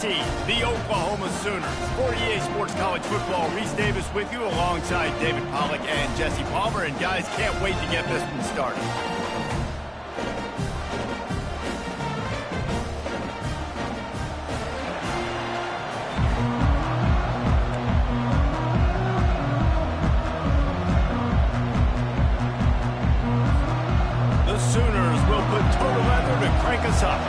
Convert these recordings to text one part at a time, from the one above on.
The Oklahoma Sooners. For EA Sports College Football, Reese Davis with you alongside David Pollack and Jesse Palmer. And guys, can't wait to get this one started. The Sooners will put total leather to crank us up.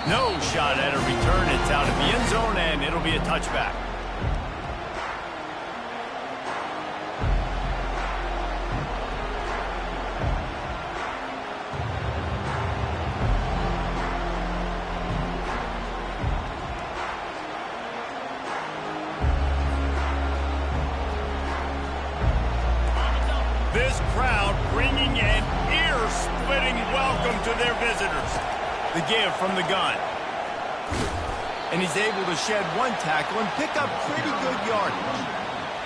No shot at a return. It's out of the end zone, and it'll be a touchback. This crowd bringing an ear-splitting welcome to their visitors. The give from the gun. And he's able to shed one tackle and pick up pretty good yardage.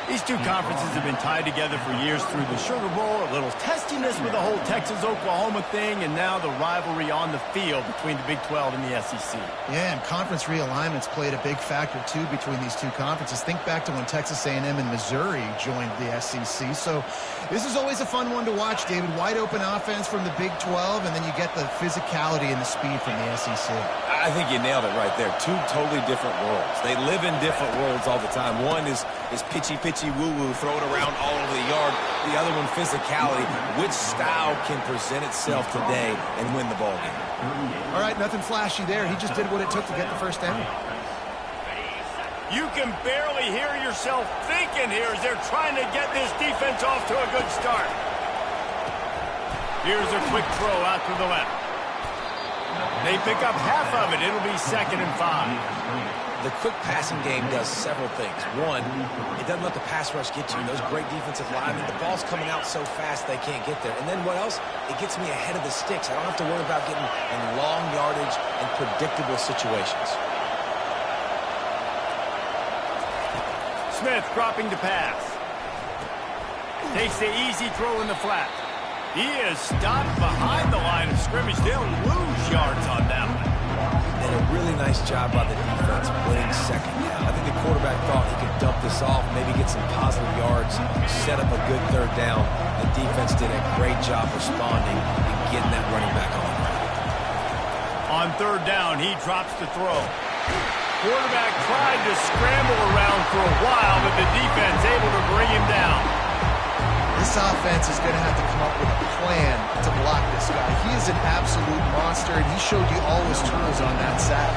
These two conferences have been tied together for years through the Sugar Bowl, a little testiness with the whole Texas-Oklahoma thing, and now the rivalry on the field between the Big 12 and the SEC. Yeah, and conference realignments played a big factor, too, between these two conferences. Think back to when Texas A&M and Missouri joined the SEC. So this is always a fun one to watch, David. Wide-open offense from the Big 12, and then you get the physicality and the speed from the SEC. I think you nailed it right there. Two totally different worlds. They live in different worlds all the time. One is pitchy, woo-woo, throw it around all over the yard. The other one, physicality. Which style can present itself today and win the ball game? All right, nothing flashy there. He just did what it took to get the first down. You can barely hear yourself thinking here as they're trying to get this defense off to a good start. Here's a quick throw out to the left. They pick up half of it. It'll be 2nd and 5. The quick passing game does several things. One, it doesn't let the pass rush get to you. Those great defensive linemen, the ball's coming out so fast they can't get there. And then what else? It gets me ahead of the sticks. I don't have to worry about getting in long yardage and predictable situations. Smith dropping to pass. Takes the easy throw in the flat. He is stopped behind the line of scrimmage. They'll lose yards on that one. And a really nice job by the defense winning 2nd down. I think the quarterback thought he could dump this off, maybe get some positive yards, set up a good 3rd down. The defense did a great job responding and getting that running back on the ground. On 3rd down, he drops to throw. Quarterback tried to scramble around for a while, but the defense able to bring him down. This offense is going to have to come up with a plan to block this guy. He is an absolute monster, and he showed you all his tools on that sack.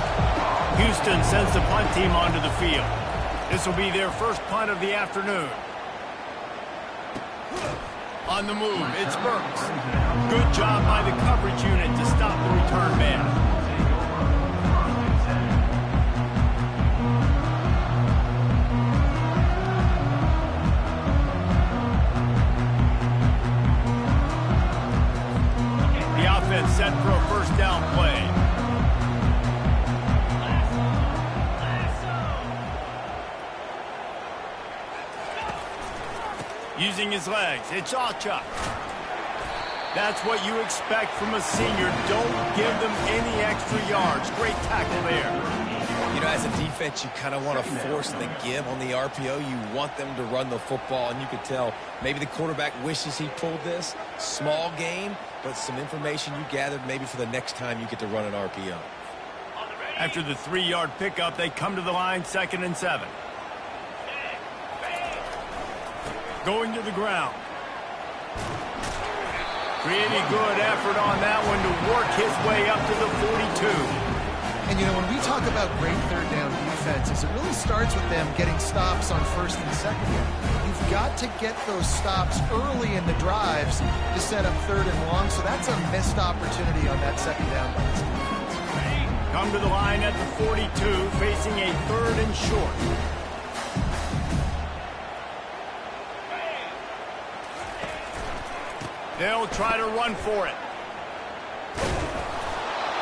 Houston sends the punt team onto the field. This will be their first punt of the afternoon. On the move, it's Burks. Good job by the coverage unit to stop the return man. Set for a first down play. Using his legs, it's Achuk. That's what you expect from a senior. Don't give them any extra yards. Great tackle there. You know, as a defense, you kind of want to force the give on the RPO. You want them to run the football, and you can tell maybe the quarterback wishes he pulled this. Small game, but some information you gathered maybe for the next time you get to run an RPO. After the 3-yard pickup, they come to the line, 2nd and 7. Going to the ground. Pretty good effort on that one to work his way up to the 42. And, you know, when we talk about great 3rd down defenses, it really starts with them getting stops on 1st and 2nd down. You've got to get those stops early in the drives to set up 3rd and long, so that's a missed opportunity on that 2nd down by this defense. Come to the line at the 42, facing a 3rd and short. They'll try to run for it.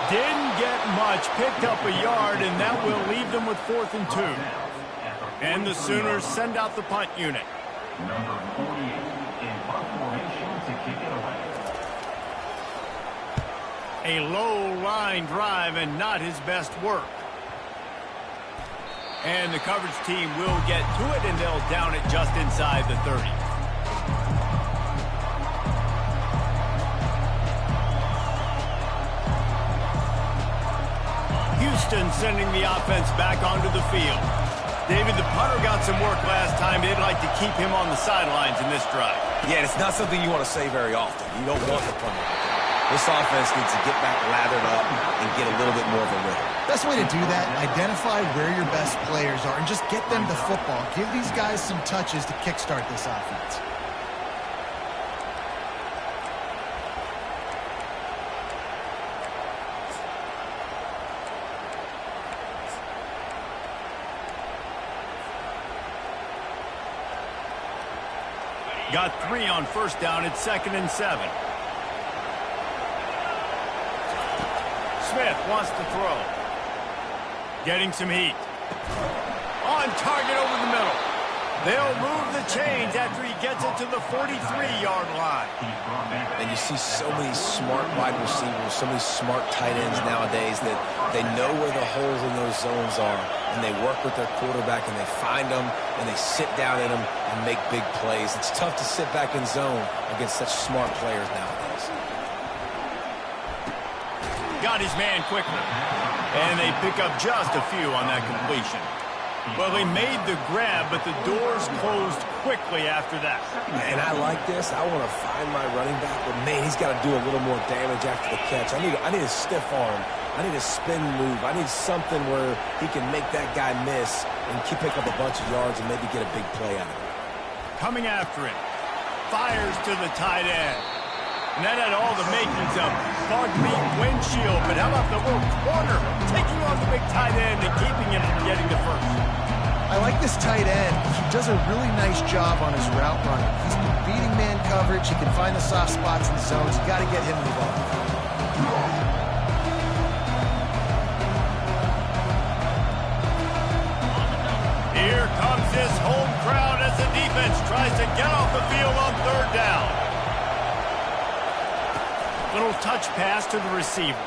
Didn't get much, picked up a yard, and that will leave them with 4th and 2. And the Sooners send out the punt unit. Number 48 in punt formation to kick it away. A low line drive and not his best work. And the coverage team will get to it, and they'll down it just inside the 30. Houston sending the offense back onto the field. David, the punter got some work last time. They'd like to keep him on the sidelines in this drive. Yeah, it's not something you want to say very often. You don't want the punter. This offense needs to get back lathered up and get a little bit more of a rhythm. Best way to do that, identify where your best players are and just get them the football. Give these guys some touches to kickstart this offense. Got 3 on first down. It's 2nd and 7. Smith wants to throw. Getting some heat. On target over the middle. They'll move the chains after he gets it to the 43-yard line. And you see so many smart wide receivers, so many smart tight ends nowadays that they know where the holes in those zones are, and they work with their quarterback, and they find them, and they sit down in them and make big plays. It's tough to sit back in zone against such smart players nowadays. Got his man quickly. And they pick up just a few on that completion. Well, they made the grab, but the doors closed quickly after that. And I like this. I want to find my running back, but, man, he's got to do a little more damage after the catch. I need a stiff arm. I need a spin move. I need something where he can make that guy miss and pick up a bunch of yards and maybe get a big play out of it. Coming after him. Fires to the tight end. And that had all the makings of bug-meat windshield. But how about the little corner taking on the big tight end and keeping him from getting the first? I like this tight end. He does a really nice job on his route running. He's been beating man coverage. He can find the soft spots in the zones. You got to get him involved. Here comes this home crowd as the defense tries to get off the field on 3rd down. Little touch pass to the receiver.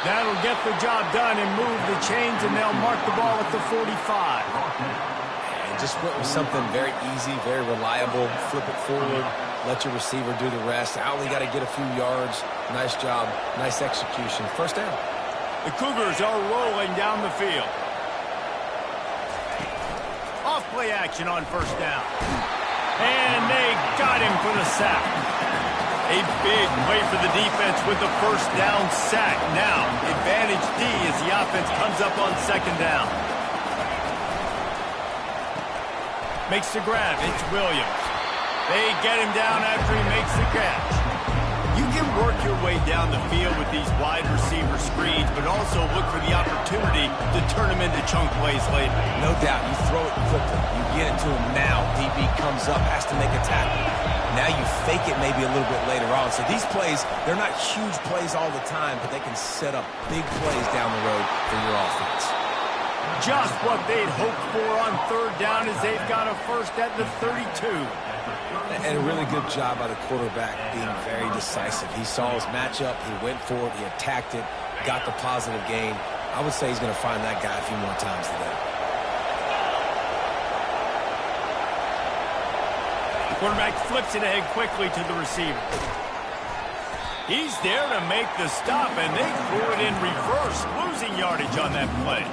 That'll get the job done and move the chains, and they'll mark the ball at the 45. And just went with something very easy, very reliable. Flip it forward, let your receiver do the rest. I only got to get a few yards. Nice job, nice execution. First down. The Cougars are rolling down the field. Off play action on first down. And they got him for the sack. A big play for the defense with the first down sack. Now, advantage D as the offense comes up on 2nd down. Makes the grab. It's Williams. They get him down after he makes the catch. You can work your way down the field with these wide receiver screens, but also look for the opportunity to turn them into chunk plays later. No doubt. You throw it quickly. You get it to him now. DB comes up, has to make a tackle. Now you fake it maybe a little bit later on. So these plays, they're not huge plays all the time, but they can set up big plays down the road for your offense. Just what they'd hoped for on 3rd down as they've got a first at the 32. And a really good job by the quarterback being very decisive. He saw his matchup, he went for it, he attacked it, got the positive gain. I would say he's going to find that guy a few more times today. Quarterback flips it ahead quickly to the receiver. He's there to make the stop, and they threw it in reverse, losing yardage on that play.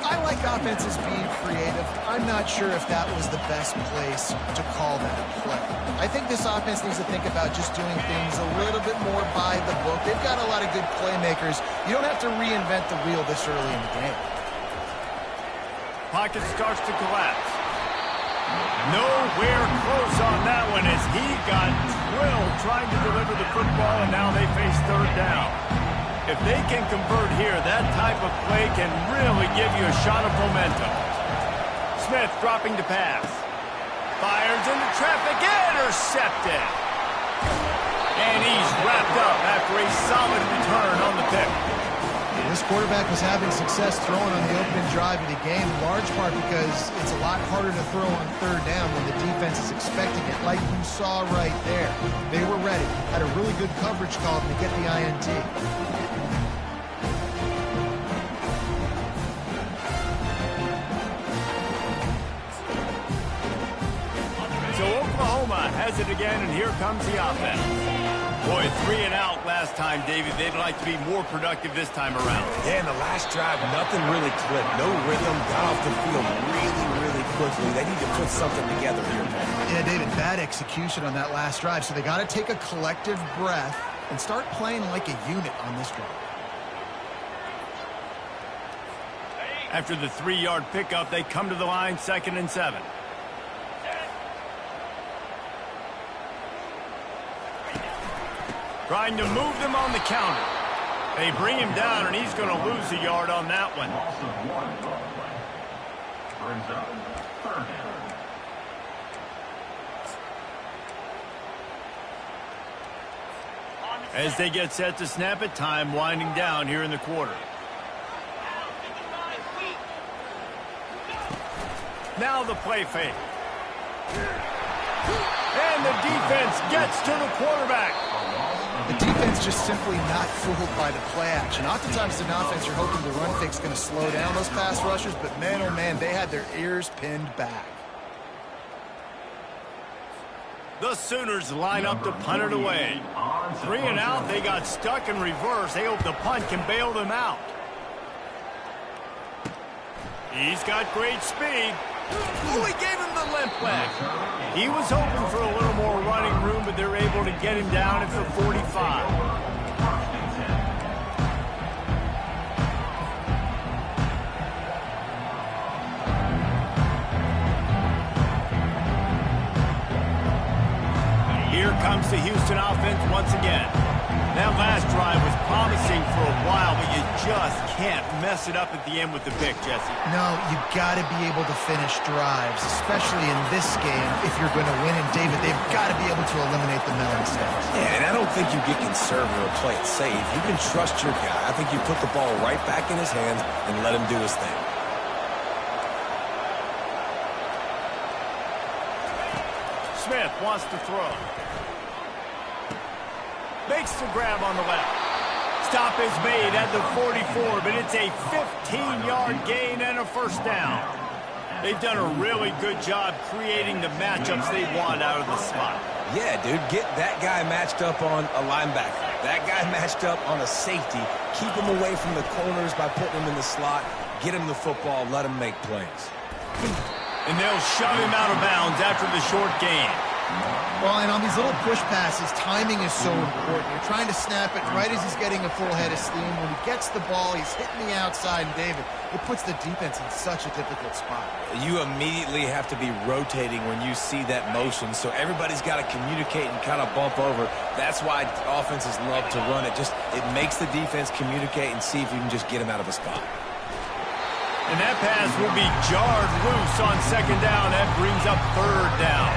I like offenses being creative. I'm not sure if that was the best place to call that play. I think this offense needs to think about just doing things a little bit more by the book. They've got a lot of good playmakers. You don't have to reinvent the wheel this early in the game. Pocket starts to collapse. Nowhere close on that one as he got drilled trying to deliver the football, and now they face 3rd down. If they can convert here, that type of play can really give you a shot of momentum. Smith dropping to pass. Fires into traffic, intercepted. And he's wrapped up after a solid return on the pick. This quarterback was having success throwing on the opening drive of the game, in large part because it's a lot harder to throw on third down when the defense is expecting it, like you saw right there. They were ready, had a really good coverage call to get the INT. So Oklahoma has it again, and here comes the offense. Boy, 3 and out last time, David. They'd like to be more productive this time around. Yeah, in the last drive, nothing really clicked. No rhythm, got off the field really quickly. They need to put something together here, man. Yeah, David, bad execution on that last drive, so they got to take a collective breath and start playing like a unit on this drive. After the 3-yard pickup, they come to the line, 2nd and 7. Trying to move them on the counter. They bring him down, and he's going to lose a yard on that one. As they get set to snap it, time winding down here in the quarter. Now the play fake. And the defense gets to the quarterback. The defense just simply not fooled by the play action. Oftentimes in offense, you're hoping the run fake's going to slow down those pass rushers, but man, oh man, they had their ears pinned back. The Sooners line up to punt it away. 3 and out, they got stuck in reverse. They hope the punt can bail them out. He's got great speed. Oh, he gave him the limp leg. He was hoping for a little more running room, but they're able to get him down at the 45. Here comes the Houston offense once again. That last drive was promising for a while, but you just can't mess it up at the end with the pick, Jesse. No, you got to be able to finish drives, especially in this game if you're going to win. And David, they've got to be able to eliminate the mental mistakes. Yeah, and I don't think you get conservative or play it safe. You can trust your guy. I think you put the ball right back in his hands and let him do his thing. Smith wants to throw. Makes the grab on the left. Stop is made at the 44, but it's a 15-yard gain and a first down. They've done a really good job creating the matchups they want out of the slot. Yeah, dude, get that guy matched up on a linebacker. That guy matched up on a safety. Keep him away from the corners by putting him in the slot. Get him the football. Let him make plays. And they'll shove him out of bounds after the short gain. Well, and on these little push passes, timing is so important. You're trying to snap it right as he's getting a full head of steam. When he gets the ball, he's hitting the outside, and David, it puts the defense in such a difficult spot. You immediately have to be rotating when you see that motion, so everybody's got to communicate and kind of bump over. That's why offenses love to run it. It makes the defense communicate and see if you can just get him out of a spot. And that pass will be jarred loose on 2nd down. That brings up 3rd down.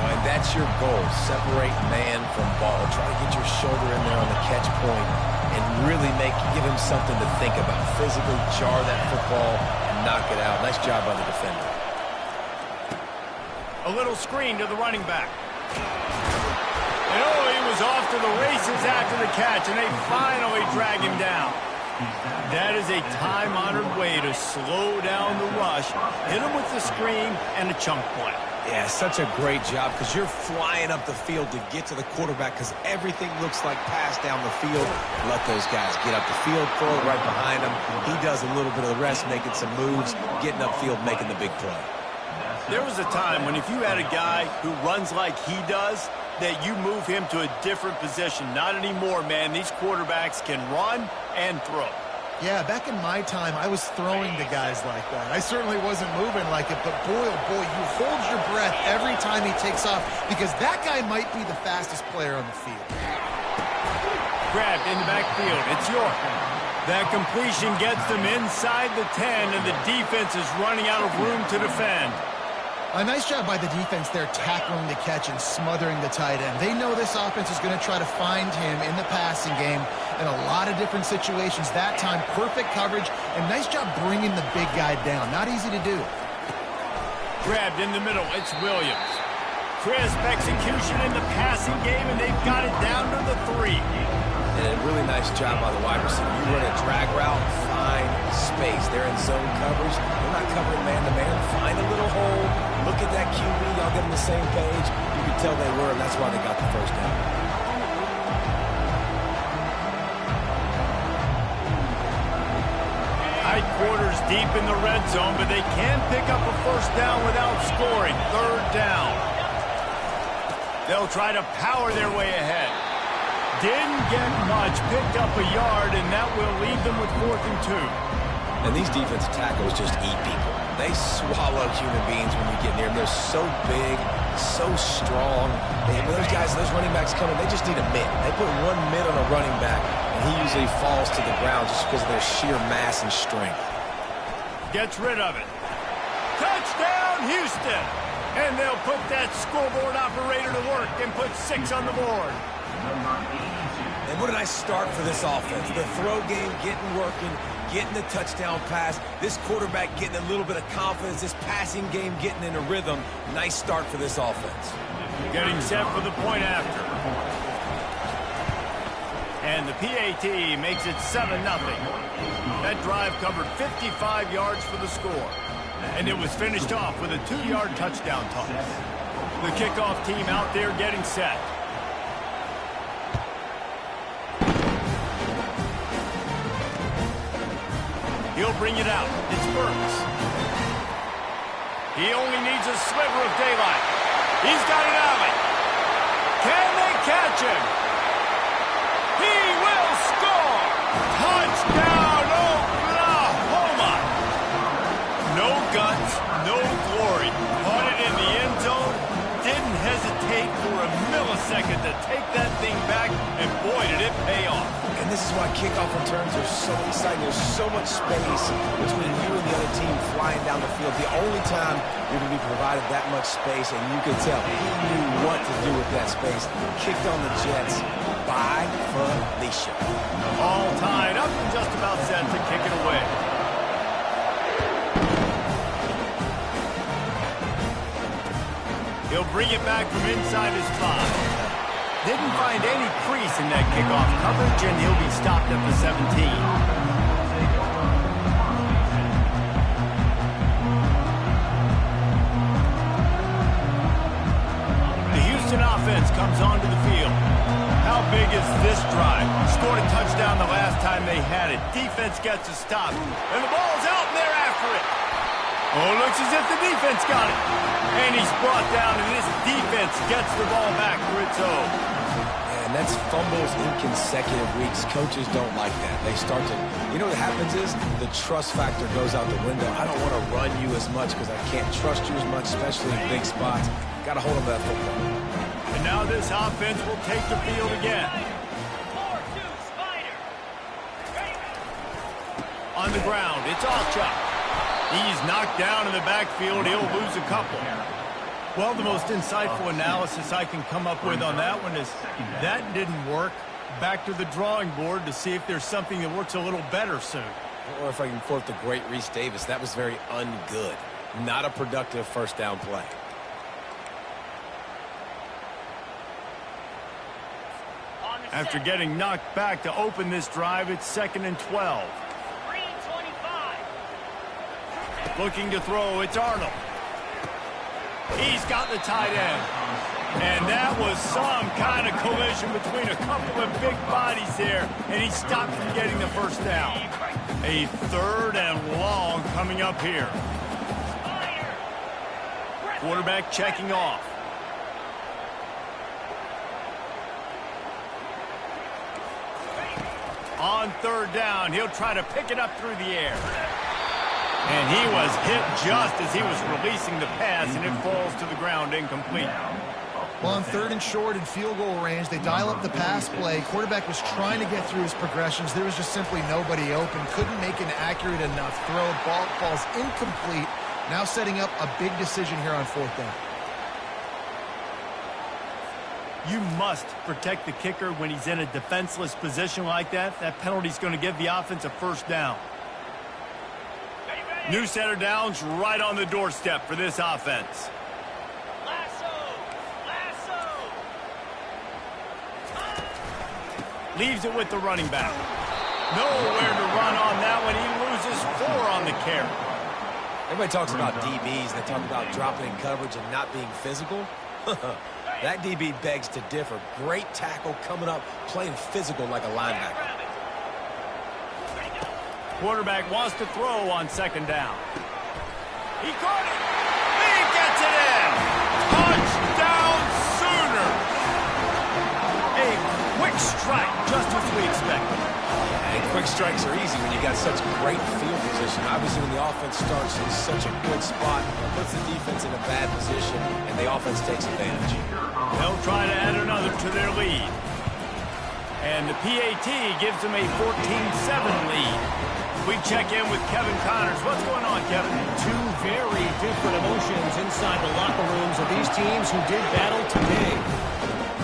And that's your goal. Separate man from ball. Try to get your shoulder in there on the catch point and really give him something to think about. Physically jar that football and knock it out. Nice job by the defender. A little screen to the running back. And oh, he was off to the races after the catch, and they finally drag him down. That is a time-honored way to slow down the rush. Hit him with the screen and a chunk play. Yeah, such a great job because you're flying up the field to get to the quarterback because everything looks like pass down the field. Let those guys get up the field, throw it right behind him. He does a little bit of the rest, making some moves, getting upfield, making the big play. There was a time when if you had a guy who runs like he does, that you move him to a different position. Not anymore, man. These quarterbacks can run and throw. Yeah, back in my time, I was throwing to guys like that. I certainly wasn't moving like it, but boy, oh boy, you hold your breath every time he takes off because that guy might be the fastest player on the field. Grabbed in the backfield. It's York. That completion gets them inside the 10, and the defense is running out of room to defend. A nice job by the defense there, tackling the catch and smothering the tight end. They know this offense is going to try to find him in the passing game in a lot of different situations. That time, perfect coverage, and nice job bringing the big guy down. Not easy to do. Grabbed in the middle, it's Williams. Crisp execution in the passing game, and they've got it down to the 3. And a really nice job by the wide receiver. You run a drag route, find space. They're in zone coverage. They're not covering man-to-man. Find a little hole. Look at that QB. Y'all get on the same page. You can tell they were, and that's why they got the first down. Tight quarters deep in the red zone, but they can pick up a first down without scoring. 3rd down. They'll try to power their way ahead. Didn't get much, picked up a yard, and that will leave them with 4th and 2. And these defensive tackles just eat people. They swallow human beings when you get near them. They're so big, so strong. When those guys, those running backs come in, they just need a mid. They put one mid on a running back, and he usually falls to the ground just because of their sheer mass and strength. Gets rid of it. Touchdown, Houston! And they'll put that scoreboard operator to work and put 6 on the board. And what a nice start for this offense. The throw game getting working, getting the touchdown pass. This quarterback getting a little bit of confidence. This passing game getting in a rhythm. Nice start for this offense. Getting set for the point after. And the PAT makes it 7-0. That drive covered 55 yards for the score. And it was finished off with a 2-yard touchdown toss. The kickoff team out there getting set. He'll bring it out. It's Burks. He only needs a sliver of daylight. He's got an alley. Can they catch him? He will score! Touchdown, Oklahoma! No guts, no glory. Caught it in the end zone. Didn't hesitate for a millisecond to take that thing back, and boy, did it pay off. And this is why kickoff returns are so exciting. There's so much space between you and the other team flying down the field. The only time you're going to be provided that much space, and you can tell he knew what to do with that space. Kicked on the Jets by Felicia. All tied up and just about set to kick it away. He'll bring it back from inside his 5. Didn't find any crease in that kickoff coverage, and he'll be stopped at the 17. The Houston offense comes onto the field. How big is this drive? Scored a touchdown the last time they had it. Defense gets a stop, and the ball's out, and they're after it. Oh, looks as if the defense got it. And he's brought down, and this defense gets the ball back for its own. And that's fumbles in consecutive weeks. Coaches don't like that. They start to, you know what happens is the trust factor goes out the window. I don't want to run you as much because I can't trust you as much, especially in big spots. Got to hold on to that football. And now this offense will take the field again. On the ground, it's Alchuk. He's knocked down in the backfield. He'll lose a couple. Well, the most insightful analysis I can come up with on that one is that didn't work. Back to the drawing board to see if there's something that works a little better soon. Or if I can quote the great Reese Davis, that was very ungood. Not a productive first down play. After getting knocked back to open this drive, it's 2nd and 12. Looking to throw, it's Arnold. He's got the tight end. And that was some kind of collision between a couple of big bodies there, and he stopped from getting the first down. A 3rd and long coming up here. Quarterback checking off. On 3rd down, he'll try to pick it up through the air. And he was hit just as he was releasing the pass, and it falls to the ground incomplete. Well, on 3rd and short in field goal range, they dial up the pass play. Quarterback was trying to get through his progressions. There was just simply nobody open. Couldn't make an accurate enough throw. Ball falls incomplete, Now setting up a big decision here on 4th down. You must protect the kicker when he's in a defenseless position like that. That penalty's going to give the offense a 1st down. New set of downs right on the doorstep for this offense. Leaves it with the running back. Nowhere to run on that one. He loses 4 on the carry. Everybody talks about DBs. They talk about dropping in coverage and not being physical. That DB begs to differ. Great tackle coming up, playing physical like a linebacker. Quarterback wants to throw on 2nd down. He caught it. He gets it in. Touchdown Sooner. A quick strike, just as we expected. And quick strikes are easy when you got such great field position. Obviously, when the offense starts in such a good spot, it puts the defense in a bad position, and the offense takes advantage. They'll try to add another to their lead. And the PAT gives them a 14-7 lead. We check in with Kevin Connors. What's going on, Kevin? 2 very different emotions inside the locker rooms of these teams who did battle today.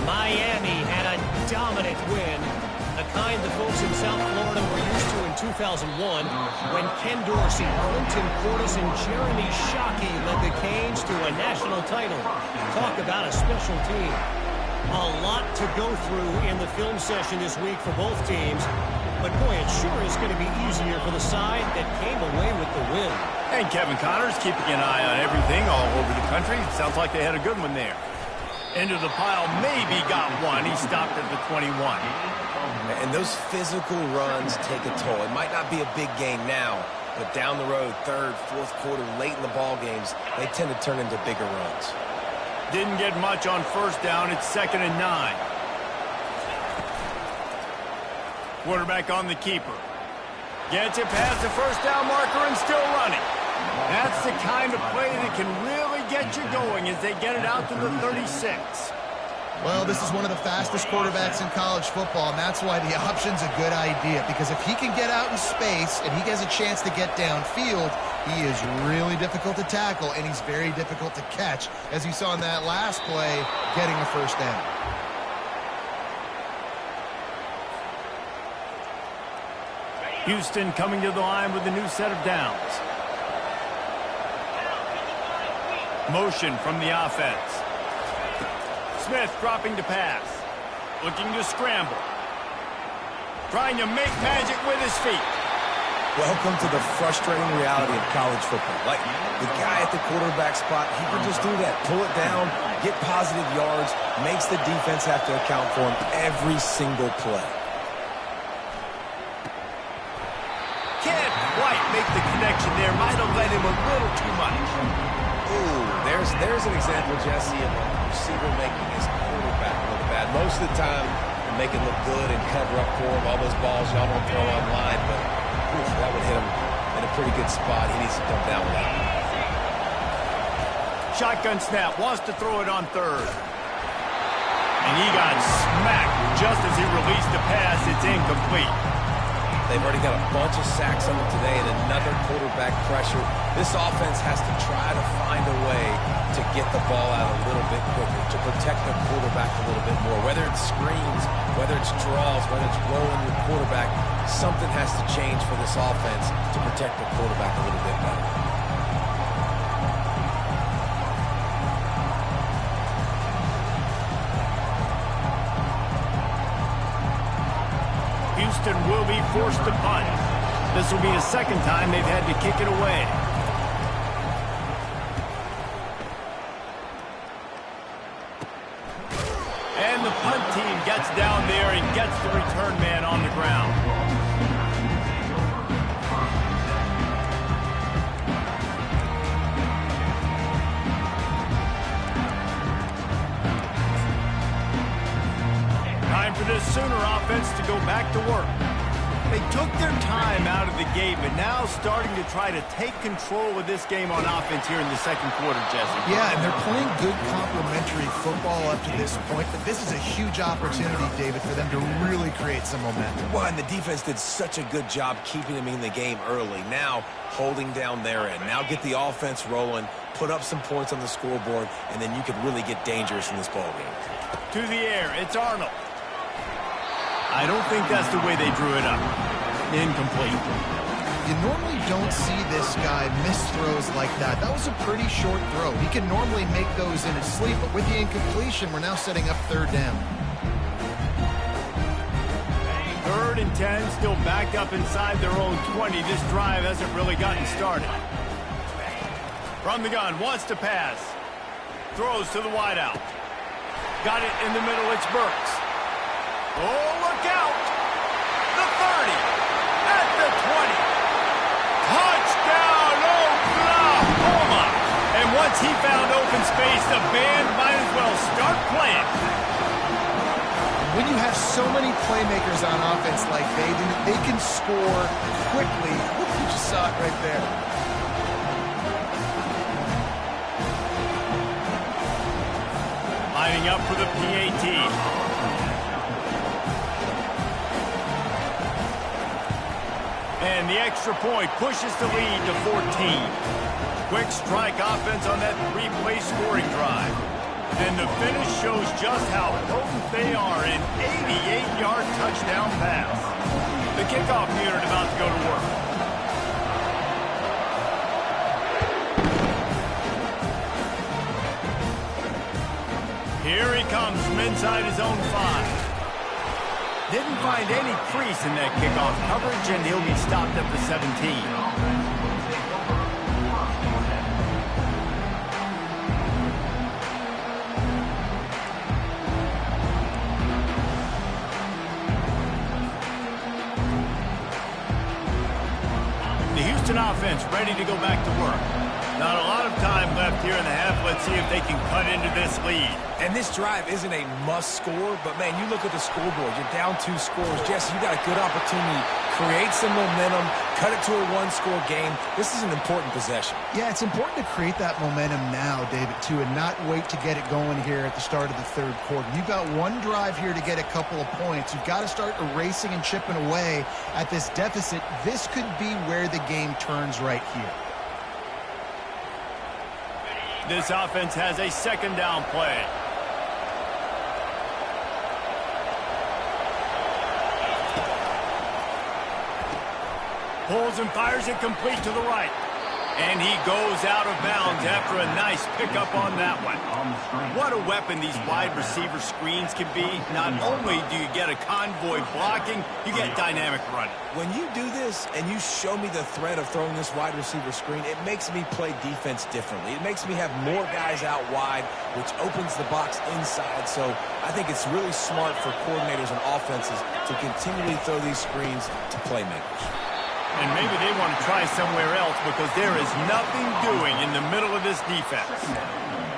Miami had a dominant win, the kind the folks in South Florida were used to in 2001 when Ken Dorsey, Clinton Portis, and Jeremy Shockey led the Canes to a national title. Talk about a special team. A lot to go through in the film session this week for both teams. But, boy, it sure is going to be easier for the side that came away with the win. And Kevin Connors keeping an eye on everything all over the country. Sounds like they had a good one there. Into the pile, maybe got one. He stopped at the 21. And those physical runs take a toll. It might not be a big gain now, but down the road, 3rd, 4th quarter, late in the ball games, they tend to turn into bigger runs. Didn't get much on 1st down. It's 2nd and 9. Quarterback on the keeper. Gets it past the 1st down marker and still running. That's the kind of play that can really get you going as they get it out to the 36. Well, this is one of the fastest quarterbacks in college football, and that's why the option's a good idea, because if he can get out in space and he gets a chance to get downfield, he is really difficult to tackle, and he's very difficult to catch, as you saw in that last play, getting a 1st down. Houston coming to the line with a new set of downs. Motion from the offense. Smith dropping to pass. Looking to scramble. Trying to make magic with his feet. Welcome to the frustrating reality of college football. Like, the guy at the quarterback spot, he can just do that. Pull it down, get positive yards, makes the defense have to account for him every single play. Can't quite make the connection there. Might have led him a little too much. Ooh, there's an example, Jesse, of a receiver making his quarterback look bad. Most of the time, they make it look good and cover up for him. All those balls y'all don't throw online, but that would hit him in a pretty good spot. He needs to come down with that. Shotgun snap. Wants to throw it on 3rd. And he got smacked just as he released the pass. It's incomplete. They've already got a bunch of sacks on them today and another quarterback pressure. This offense has to try to find a way to get the ball out a little bit quicker, to protect the quarterback a little bit more. Whether it's screens, whether it's draws, whether it's rolling your quarterback, something has to change for this offense to protect the quarterback a little bit better. Houston will be forced to punt. This will be the 2nd time they've had to kick it away. And the punt team gets down there and gets the return man on the ground. Time for this Sooner offense to go back to work. They took their time out of the gate, but now starting to try to take control of this game on offense here in the second quarter, Jesse. Yeah, and they're playing good complementary football up to this point, but this is a huge opportunity, David, for them to really create some momentum. Well, and the defense did such a good job keeping them in the game early. Now, holding down their end. Now get the offense rolling, put up some points on the scoreboard, and then you can really get dangerous in this ballgame. To the air, it's Arnold. I don't think that's the way they drew it up. Incomplete. You normally don't see this guy miss throws like that. That was a pretty short throw. He can normally make those in his sleep, but with the incompletion, we're now setting up third down. 3rd and 10, still backed up inside their own 20. This drive hasn't really gotten started. From the gun, wants to pass. Throws to the wideout. Got it in the middle, it's Burks. Oh, look out! The 30, at the 20. Touchdown, Oklahoma! And once he found open space, the band might as well start playing. When you have so many playmakers on offense like they do, they can score quickly. You just saw it right there. Lining up for the PAT. And the extra point pushes the lead to 14. Quick strike offense on that 3-play scoring drive. And the finish shows just how potent they are. An 88-yard touchdown pass. The kickoff unit about to go to work. Here he comes from inside his own 5. Didn't find any crease in that kickoff coverage, and he'll be stopped at the 17. The Houston offense ready to go back to work. Not a lot of time left here in the half. Let's see if they can cut into this lead. And this drive isn't a must score, but man, you look at the scoreboard, you're down 2 scores. Jesse, you got a good opportunity. Create some momentum, cut it to a 1-score game. This is an important possession. Yeah, it's important to create that momentum now, David, too, and not wait to get it going here at the start of the 3rd quarter. You've got one drive here to get a couple of points. You've got to start erasing and chipping away at this deficit. This could be where the game turns right here. This offense has a 2nd down play. Pulls and fires it complete to the right. And he goes out of bounds after a nice pickup on that one. What a weapon these wide receiver screens can be. Not only do you get a convoy blocking, you get dynamic running. When you do this and you show me the threat of throwing this wide receiver screen, it makes me play defense differently. It makes me have more guys out wide, which opens the box inside. So I think it's really smart for coordinators and offenses to continually throw these screens to playmakers. And maybe they want to try somewhere else because there is nothing doing in the middle of this defense.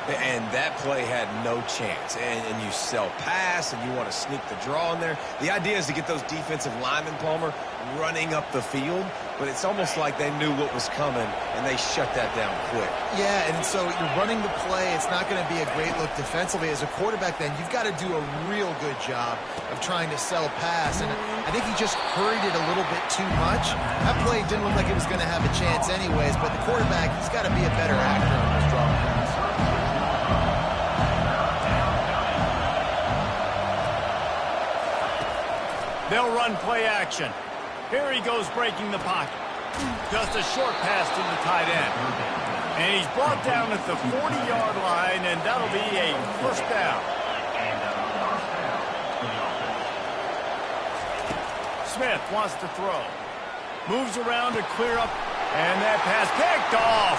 And that play had no chance. And you sell pass, and you want to sneak the draw in there. The idea is to get those defensive linemen, Palmer, running up the field. But it's almost like they knew what was coming, and they shut that down quick. Yeah, and so you're running the play. It's not going to be a great look defensively. As a quarterback, then, you've got to do a real good job of trying to sell pass. And I think he just hurried it a little bit too much. That play didn't look like it was going to have a chance anyways, but the quarterback, he's got to be a better actor on this draw pass. They'll run play action. Here he goes breaking the pocket. Just a short pass to the tight end. And he's brought down at the 40-yard line, and that'll be a 1st down. Smith wants to throw. Moves around to clear up, and that pass picked off.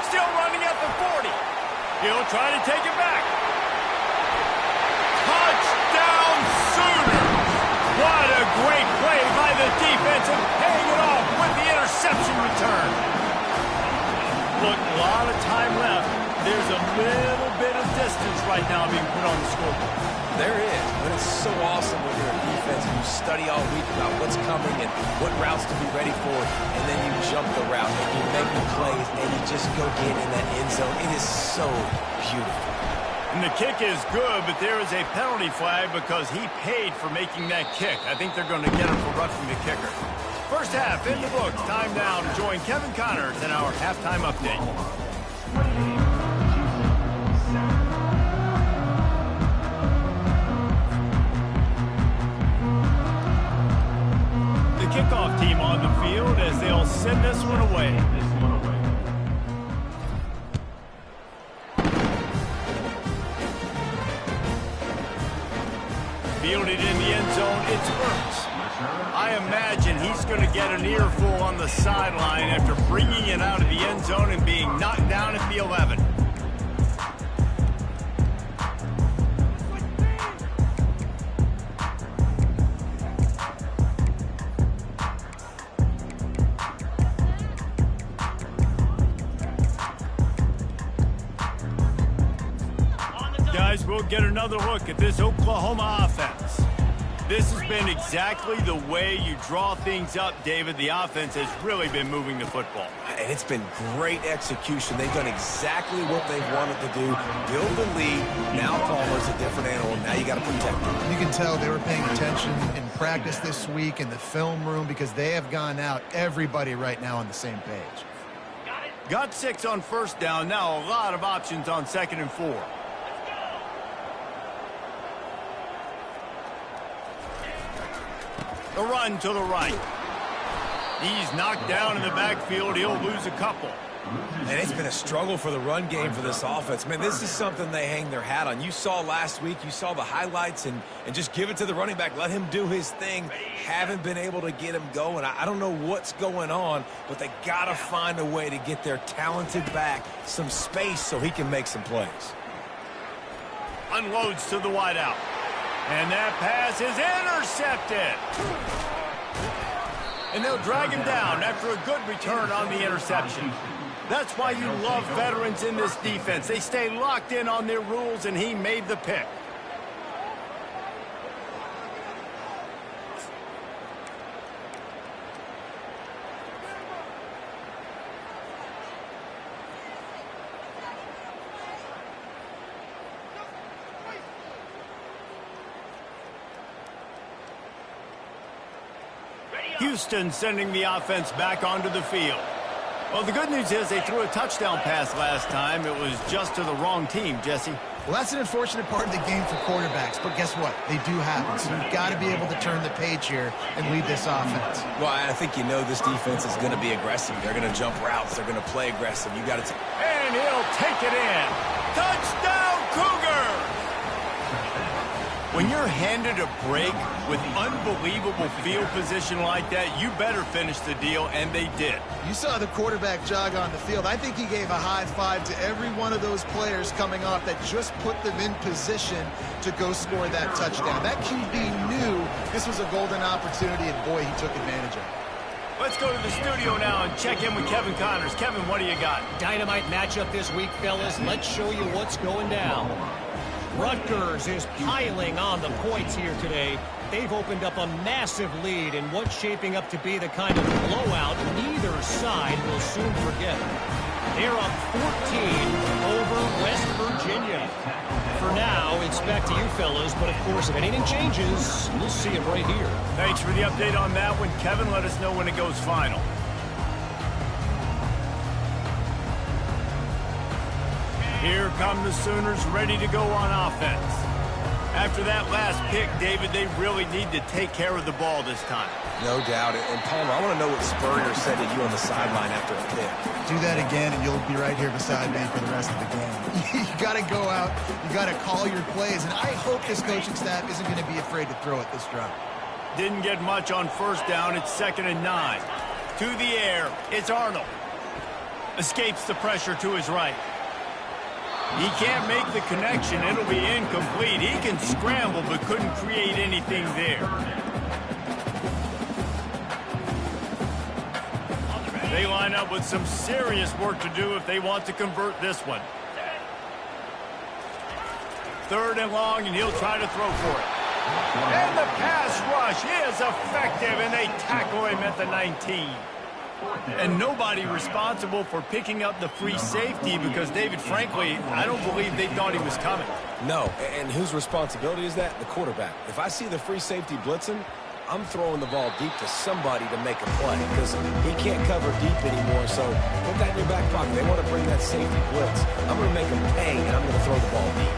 Still running at the 40. He'll try to take it back. Touchdown Sooners! What a great play by the defense and paying it off with the interception return. Look, a lot of time left. There's a little bit of distance right now being put on the scoreboard. There is, but it's so awesome when you're a defense and you study all week about what's coming and what routes to be ready for, and then you jump the route and you make the plays and you just go get in that end zone. It is so beautiful. And the kick is good, but there is a penalty flag because he paid for making that kick. I think they're going to get him for roughing the kicker. First half in the books. Time now to join Kevin Connors in our halftime update. The kickoff team on the field as they'll send this one away. Fielded in the end zone, it's Burks. I imagine he's going to get an earful on the sideline after bringing it out of the end zone and being knocked down at the 11. Guys, we'll get another look at this Oklahoma offense. This has been exactly the way you draw things up, David. The offense has really been moving the football. And it's been great execution. They've done exactly what they've wanted to do. Build the lead. Now Palmer's a different animal. Now you got to protect him. You can tell they were paying attention in practice this week in the film room because they have gone out, everybody right now on the same page. Got 6 on first down. Now a lot of options on 2nd and 4. The run to the right. He's knocked down in the backfield. He'll lose a couple. And it's been a struggle for the run game for this offense. Man, this is something they hang their hat on. You saw last week, you saw the highlights, and just give it to the running back. Let him do his thing. Haven't been able to get him going. I don't know what's going on, but they got to find a way to get their talented back some space so he can make some plays. Unloads to the wideout. And that pass is intercepted. And they'll drag him down after a good return on the interception. That's why you love veterans in this defense. They stay locked in on their rules, and he made the pick. Houston sending the offense back onto the field. Well, the good news is they threw a touchdown pass last time. It was just to the wrong team, Jesse. Well, that's an unfortunate part of the game for quarterbacks, but guess what? They do happen, so you've got to be able to turn the page here and lead this offense. Well, I think you know this defense is going to be aggressive. They're going to jump routes. They're going to play aggressive. You got to and he'll take it in. Touchdown, Cougar! When you're handed a break with unbelievable field position like that, you better finish the deal, and they did. You saw the quarterback jog on the field. I think he gave a high five to every one of those players coming off that just put them in position to go score that touchdown. That QB knew this was a golden opportunity, and boy, he took advantage of it. Let's go to the studio now and check in with Kevin Connors. Kevin, what do you got? Dynamite matchup this week, fellas. Let's show you what's going down. Rutgers is piling on the points here today. They've opened up a massive lead in what's shaping up to be the kind of blowout neither side will soon forget. They're up 14 over West Virginia. For now, it's back to you fellas, but of course, if anything changes, we'll see it right here. Thanks for the update on that one, Kevin. Let us know when it goes final. Here come the Sooners ready to go on offense. After that last pick, David, they really need to take care of the ball this time. No doubt. And Palmer, I want to know what Spurrier said to you on the sideline after the pick. Do that again, and you'll be right here beside me for the rest of the game. You got to go out. You got to call your plays, and I hope this coaching staff isn't going to be afraid to throw it this drive. Didn't get much on first down. It's 2nd and 9. To the air, it's Arnold. Escapes the pressure to his right. He can't make the connection. It'll be incomplete. He can scramble, but couldn't create anything there. They line up with some serious work to do if they want to convert this one. 3rd and long, and he'll try to throw for it. And the pass rush effective, and they tackle him at the 19. And nobody responsible for picking up the free safety because, David, frankly, I don't believe they thought he was coming. No, and whose responsibility is that? The quarterback. If I see the free safety blitzing, I'm throwing the ball deep to somebody to make a play because he can't cover deep anymore, so put that in your back pocket. They want to bring that safety blitz. I'm going to make them pay, and I'm going to throw the ball deep.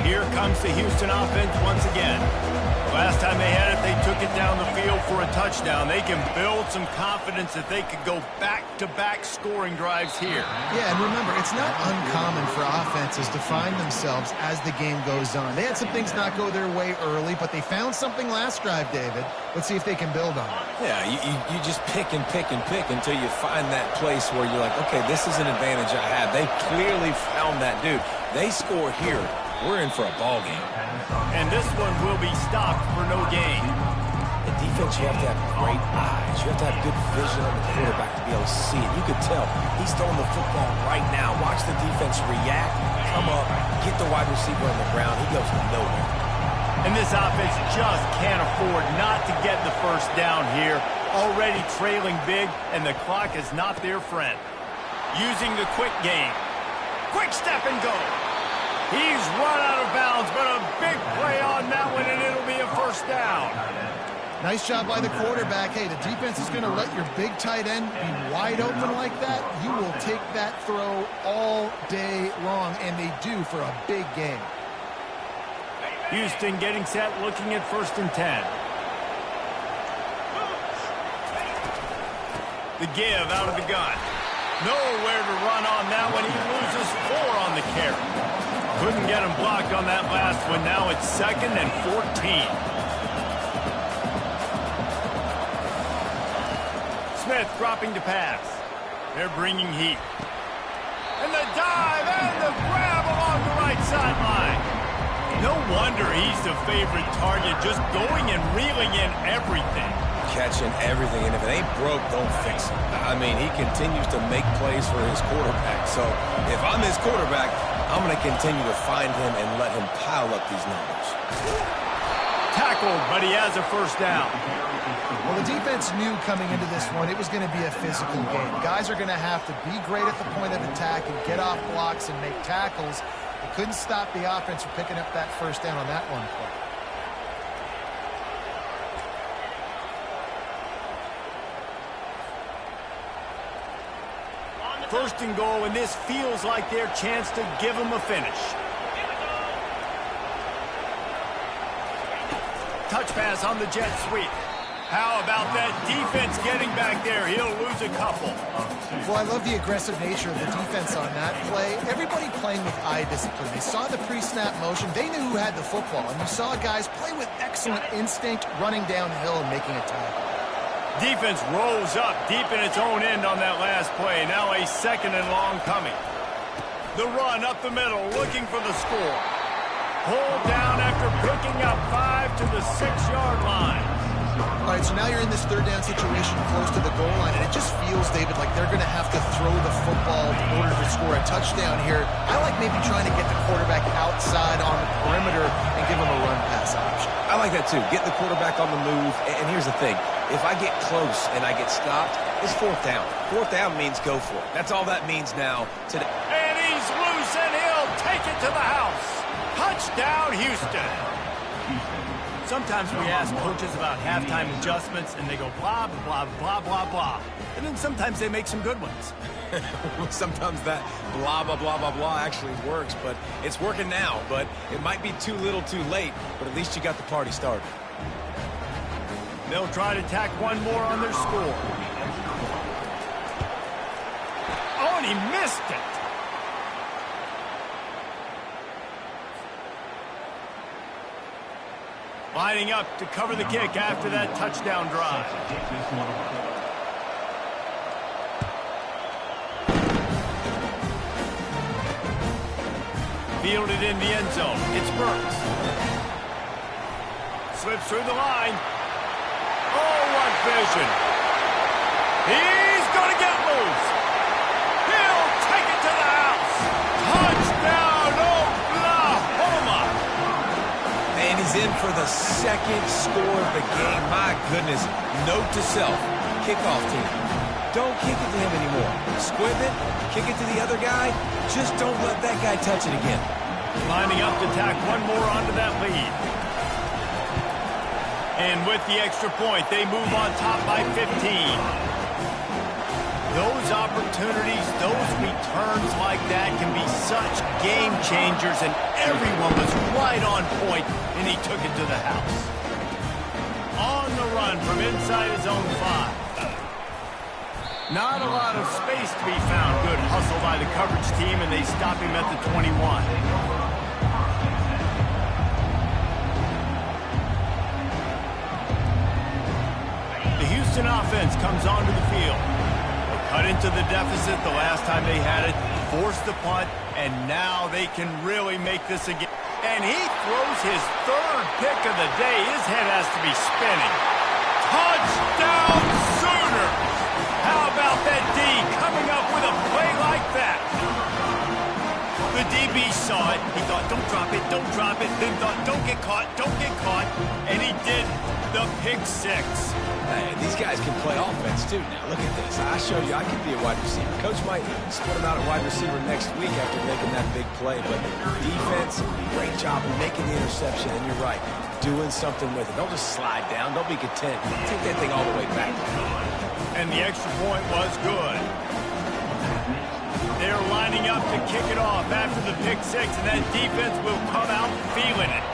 Here comes the Houston offense once again. Last time they had it, they took it down the field for a touchdown. They can build some confidence that they could go back-to-back scoring drives here. Yeah, and remember, it's not uncommon for offenses to find themselves as the game goes on. They had some things not go their way early, but they found something last drive, David. Let's see if they can build on it. Yeah, you just pick and pick and pick until you find that place where you're like, okay, this is an advantage I have. They clearly found that dude. They score here. We're in for a ball game. And this one will be stopped for no gain. In defense, you have to have great eyes. You have to have good vision on the quarterback to be able to see it. You could tell he's throwing the football right now. Watch the defense react, come up, get the wide receiver on the ground. He goes nowhere. And this offense just can't afford not to get the first down here. Already trailing big, and the clock is not their friend. Using the quick game. Quick step and go. He's run out of bounds, but a big play on that one, and it'll be a first down. Nice job by the quarterback. Hey, the defense is going to let your big tight end be wide open like that. You will take that throw all day long, and they do for a big game. Houston getting set, looking at 1st and 10. The give out of the gun. Nowhere to run on that one. He loses 4 on the carry. Couldn't get him blocked on that last one. Now it's 2nd and 14. Smith dropping to pass. They're bringing heat. And the dive and the grab along the right sideline. No wonder he's the favorite target, just going and reeling in everything. Catching everything, and if it ain't broke, don't fix it. I mean, he continues to make plays for his quarterback. So if I'm his quarterback, I'm going to continue to find him and let him pile up these numbers. Tackled, but he has a first down. Well, the defense knew coming into this one it was going to be a physical game. Guys are going to have to be great at the point of attack and get off blocks and make tackles. They couldn't stop the offense from picking up that first down on that one play. 1st and goal, and this feels like their chance to give them a finish. Touch pass on the jet sweep. How about that defense getting back there? He'll lose a couple. Well, I love the aggressive nature of the defense on that play. Everybody playing with eye discipline. They saw the pre-snap motion. They knew who had the football, and you saw guys play with excellent instinct, running downhill and making a tackle. Defense rolls up deep in its own end on that last play. Now a 2nd and long coming. The run up the middle, looking for the score. Pulled down after picking up 5 to the 6-yard line. All right, so now you're in this 3rd down situation close to the goal line, and it just feels, David, like they're going to have to throw the football in order to score a touchdown here. I like maybe trying to get the quarterback outside on the perimeter and give him a run-pass option. I like that, too. Get the quarterback on the move, and here's the thing. If I get close and I get stopped, it's 4th down. 4th down means go for it. That's all that means now today. And he's loose, and he'll take it to the house. Touchdown, Houston. Sometimes we ask coaches about halftime adjustments, and they go blah, blah, blah, blah, blah. And then sometimes they make some good ones. Sometimes that blah, blah, blah, blah, blah actually works, but it's working now. But it might be too little too late, but at least you got the party started. They'll try to tack one more on their score. Oh, and he missed it. Lining up to cover the kick after that touchdown drive. Fielded in the end zone. It's Burks. Slips through the line. Oh, what vision. He's going to get loose. He'll take it to the house. Touchdown, Oklahoma. he's in for the second score of the game. My goodness. Note to self, kickoff team. Don't kick it to him anymore. Squib it, kick it to the other guy. Just don't let that guy touch it again. Lining up to tack one more onto that lead. And with the extra point, they move on top by 15. Those opportunities, those returns like that can be such game changers, and everyone was right on point, and he took it to the house. On the run from inside his own 5. Not a lot of space to be found. Good hustle by the coverage team, and they stop him at the 21. The Houston offense comes onto the field. Cut into the deficit the last time they had it, forced the punt, and now they can really make this again. And he throws his third pick of the day. His head has to be spinning. Touchdown Sooners! How about that D coming up with a play like that? The DB saw it. He thought, don't drop it, don't drop it. Then thought, don't get caught, don't get caught. And he did the pick 6. Hey, these guys can play offense, too. Now, look at this. I showed you I can be a wide receiver. Coach might split him out at wide receiver next week after making that big play. But defense, great job of making the interception. And you're right, doing something with it. Don't just slide down. Don't be content. Take that thing all the way back. And the extra point was good. They're lining up to kick it off after the pick 6, and that defense will come out feeling it.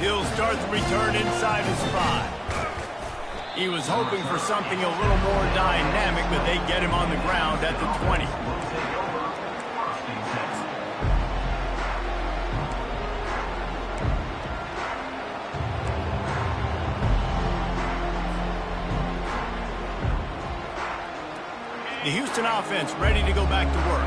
He'll start the return inside his 5. He was hoping for something a little more dynamic, but they get him on the ground at the 20. The Houston offense ready to go back to work.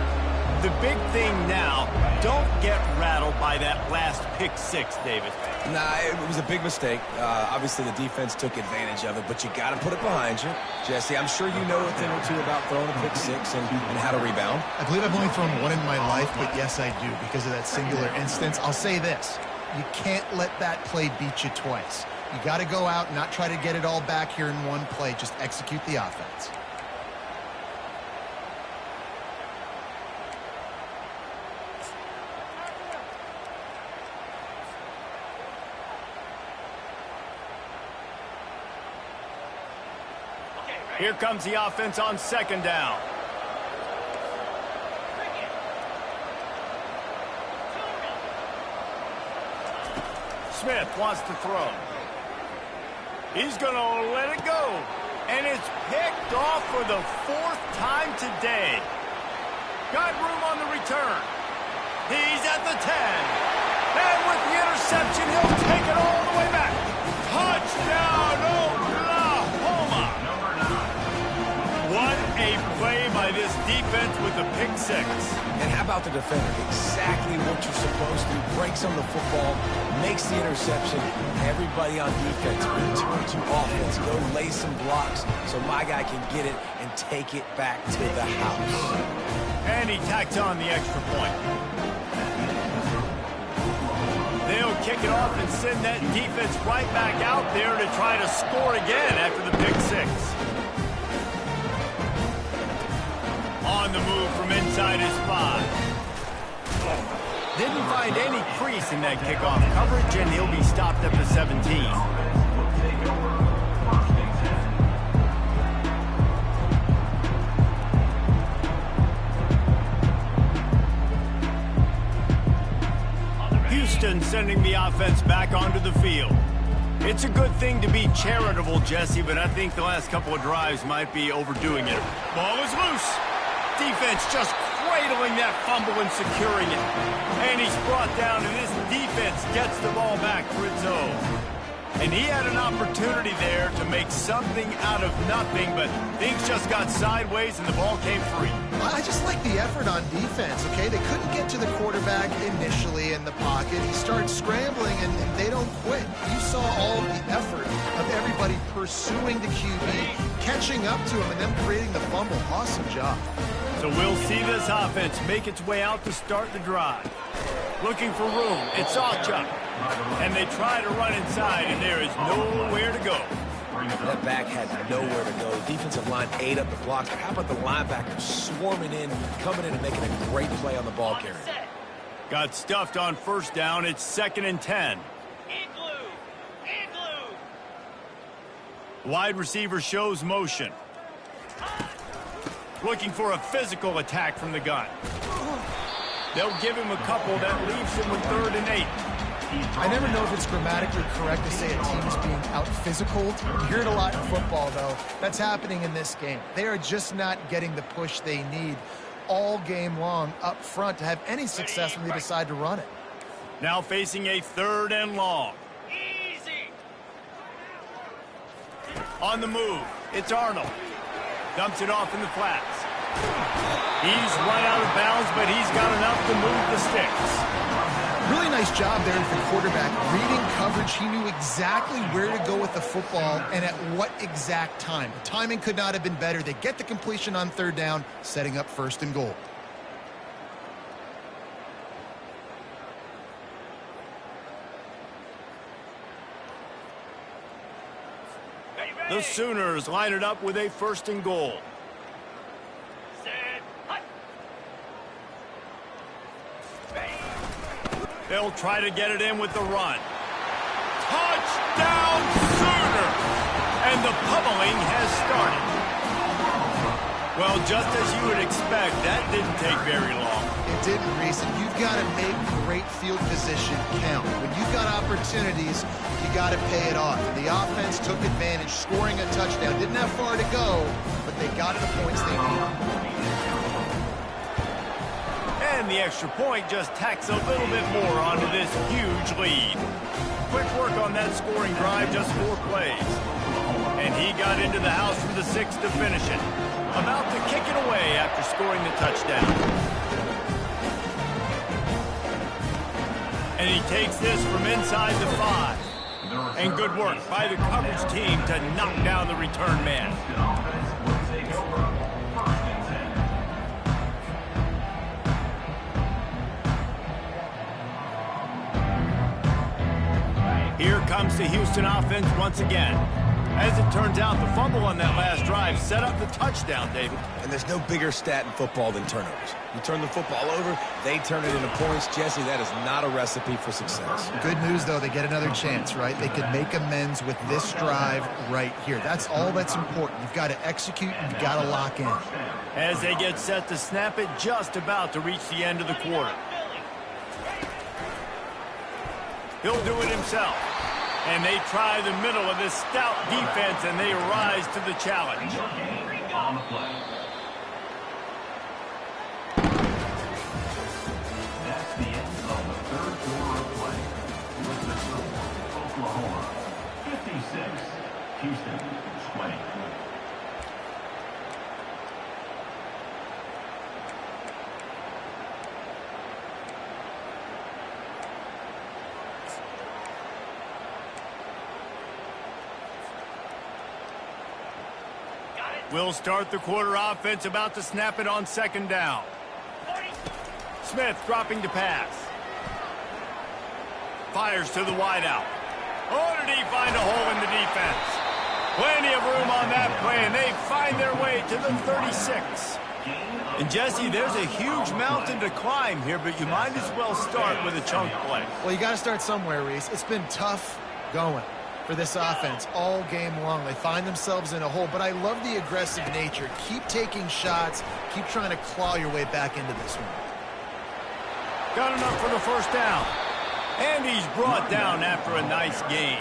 The big thing now, don't get rattled by that last pick 6, David. Nah, it was a big mistake. Obviously, the defense took advantage of it, but you got to put it behind you. Jesse, I'm sure you know a thing or two about throwing a pick 6 and how to rebound. I believe I've only thrown one in my life, but yes, I do. Because of that singular instance, I'll say this. You can't let that play beat you twice. You got to go out and not try to get it all back here in one play. Just execute the offense. Here comes the offense on 2nd down. Smith wants to throw. He's going to let it go. And it's picked off for the 4th time today. Got room on the return. He's at the 10. And with the interception, he'll take it all the way back. Touchdown, Oklahoma! What a play by this defense with the pick 6. And how about the defender? Exactly what you're supposed to. Breaks on the football, makes the interception. Everybody on defense return to offense. Go lay some blocks so my guy can get it and take it back to the house. And he tacked on the extra point. They'll kick it off and send that defense right back out there to try to score again after the pick 6. On the move from inside his 5. Didn't find any crease in that kickoff coverage, and he'll be stopped at the 17. Houston sending the offense back onto the field. It's a good thing to be charitable, Jesse, but I think the last couple of drives might be overdoing it. Ball is loose. Defense just cradling that fumble and securing it. And he's brought down, and this defense gets the ball back for its own. And he had an opportunity there to make something out of nothing, but things just got sideways and the ball came free. I just like the effort on defense, okay? They couldn't get to the quarterback initially in the pocket. He started scrambling, and they don't quit. You saw all of the effort of everybody pursuing the QB, catching up to him, and then creating the fumble. Awesome job. So So we'll see this offense make its way out to start the drive. Looking for room. It's Sawchuk. And they try to run inside, and there is nowhere to go. That back had nowhere to go. Defensive line ate up the blocks. But how about the linebackers swarming in, coming in and making a great play on the ball carrier? Got stuffed on first down. It's 2nd and 10. Wide receiver shows motion. Looking for a physical attack from the gun. They'll give him a couple. That leaves him with 3rd and 8. I never know if it's grammatically correct to say a team is being out-physical. You hear it a lot in football, though. That's happening in this game. They are just not getting the push they need all game long up front to have any success when they decide to run it. Now facing a 3rd and long. On the move, it's Arnold. Dumps it off in the flats. He's run out of bounds, but he's got enough to move the sticks. Really nice job there with the quarterback. Reading coverage, he knew exactly where to go with the football and at what exact time. The timing could not have been better. They get the completion on 3rd down, setting up 1st and goal. The Sooners line it up with a 1st and goal. They'll try to get it in with the run. Touchdown Sooners! And the pummeling has started. Well, just as you would expect, that didn't take very long. It didn't, Reese. And you've got to make great field position count. When you've got opportunities, you got to pay it off. The offense took advantage, scoring a touchdown. Didn't have far to go, but they got the points they needed. And the extra point just tacks a little bit more onto this huge lead. Quick work on that scoring drive, just 4 plays. And he got into the house from the 6 to finish it. About to kick it away after scoring the touchdown. And he takes this from inside the 5. And good work by the coverage team to knock down the return man. Here comes the Houston offense once again. As it turns out, the fumble on that last drive set up the touchdown, David. And there's no bigger stat in football than turnovers. You turn the football over, they turn it into points. Jesse, that is not a recipe for success. Good news, though, they get another chance, right? They could make amends with this drive right here. That's all that's important. You've got to execute, you've got to lock in. As they get set to snap it, just about to reach the end of the quarter. He'll do it himself. And they try the middle of this stout defense, and they rise to the challenge. That's the end of the 3rd quarter of play. With the score, Oklahoma 56, Houston 20. We'll start the quarter offense, about to snap it on 2nd down. Smith dropping to pass. Fires to the wideout. Oh, did he find a hole in the defense? Plenty of room on that play, and they find their way to the 36. And Jesse, there's a huge mountain to climb here, but you might as well start with a chunk play. Well, you got to start somewhere, Reese. It's been tough going for this offense all game long. They find themselves in a hole, but I love the aggressive nature. Keep taking shots. Keep trying to claw your way back into this one. Got enough for the 1st down. And he's brought down after a nice game.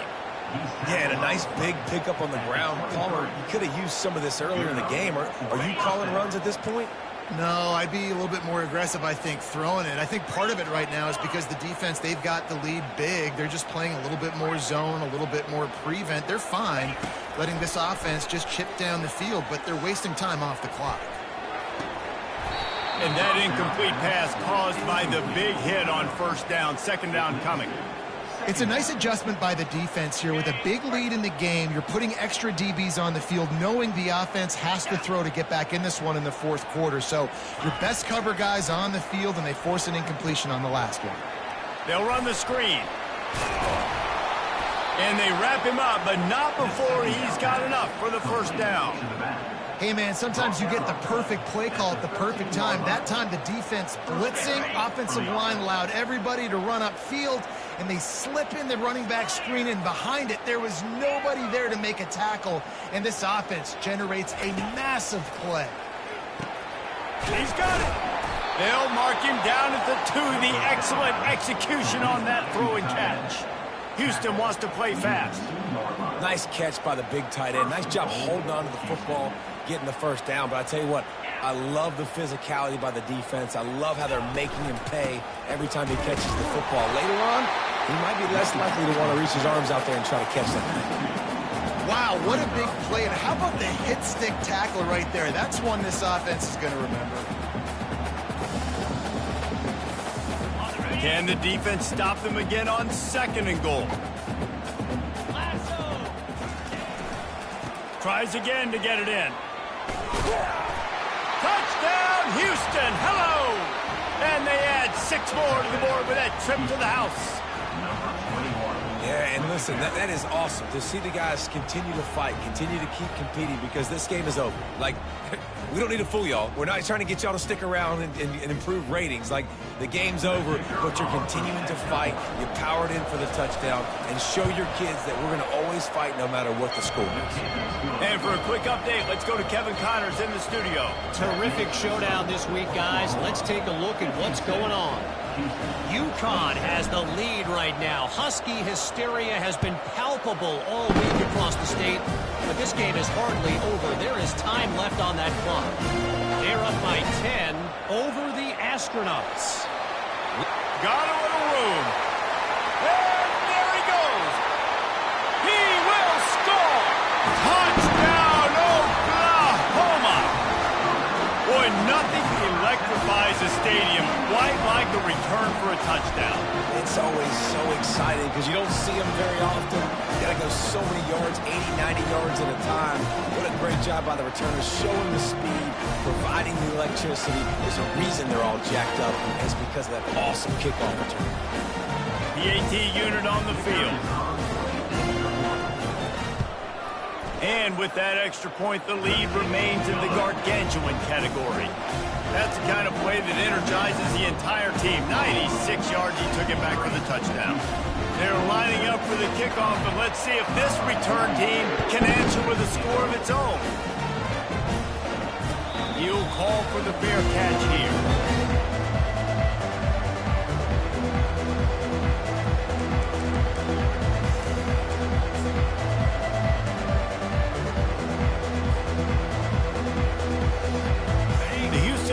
Yeah, and a nice big pickup on the ground. Palmer, you could have used some of this earlier in the game. Are you calling runs at this point? No, I'd be a little bit more aggressive, I think, throwing it. I think part of it right now is because the defense, they've got the lead big. They're just playing a little bit more zone, a little bit more prevent. They're fine letting this offense just chip down the field, but they're wasting time off the clock. And that incomplete pass caused by the big hit on 1st down, 2nd down coming. It's a nice adjustment by the defense here. With a big lead in the game, you're putting extra DBs on the field, knowing the offense has to throw to get back in this one in the fourth quarter. So your best cover guys on the field, and they force an incompletion on the last one. They'll run the screen. And they wrap him up, but not before he's got enough for the first down. Hey, man, sometimes you get the perfect play call at the perfect time. That time, the defense blitzing, offensive line allowed everybody to run upfield, and they slip in the running back screen, and behind it, there was nobody there to make a tackle, and this offense generates a massive play. He's got it. They'll mark him down at the 2. The excellent execution on that throw and catch. Houston wants to play fast. Nice catch by the big tight end. Nice job holding on to the football, getting the first down. But I tell you what, I love the physicality by the defense. I love how they're making him pay every time he catches the football. Later on, he might be less likely to want to reach his arms out there and try to catch that thing. Wow, what a big play. And how about the hit stick tackle right there? That's one this offense is going to remember. Can the defense stop them again on 2nd and goal? Tries again to get it in. Touchdown, Houston! Hello! And they add 6 more to the board with that trip to the house. Yeah, and listen, that is awesome to see the guys continue to fight, continue to keep competing, because this game is over. Like, we don't need to fool y'all. We're not trying to get y'all to stick around and improve ratings. Like, the game's over, but you're continuing to fight. You powered in for the touchdown, and show your kids that we're going to always fight no matter what the score is. And for a quick update, let's go to Kevin Connors in the studio. Terrific showdown this week, guys. Let's take a look at what's going on. UConn has the lead right now. Husky hysteria has been palpable all week across the state, but this game is hardly over. There is time left on that clock. They're up by 10 over the Astronauts. Got a little room. And there he goes. He will score. Touchdown, Oklahoma. Boy, nothing electrifies a stadium quite like a return for a touchdown. It's always so exciting because you don't see them very often. You got to go so many yards, 80, 90 yards at a time. What a great job by the returners, showing the speed, providing the electricity. There's a reason they're all jacked up, and it's because of that awesome kickoff return. PAT unit on the field. And with that extra point, the lead remains in the gargantuan category. That's the kind of play that energizes the entire team. 96 yards, he took it back for the touchdown. They're lining up for the kickoff, but let's see if this return team can answer with a score of its own. He'll call for the fair catch here.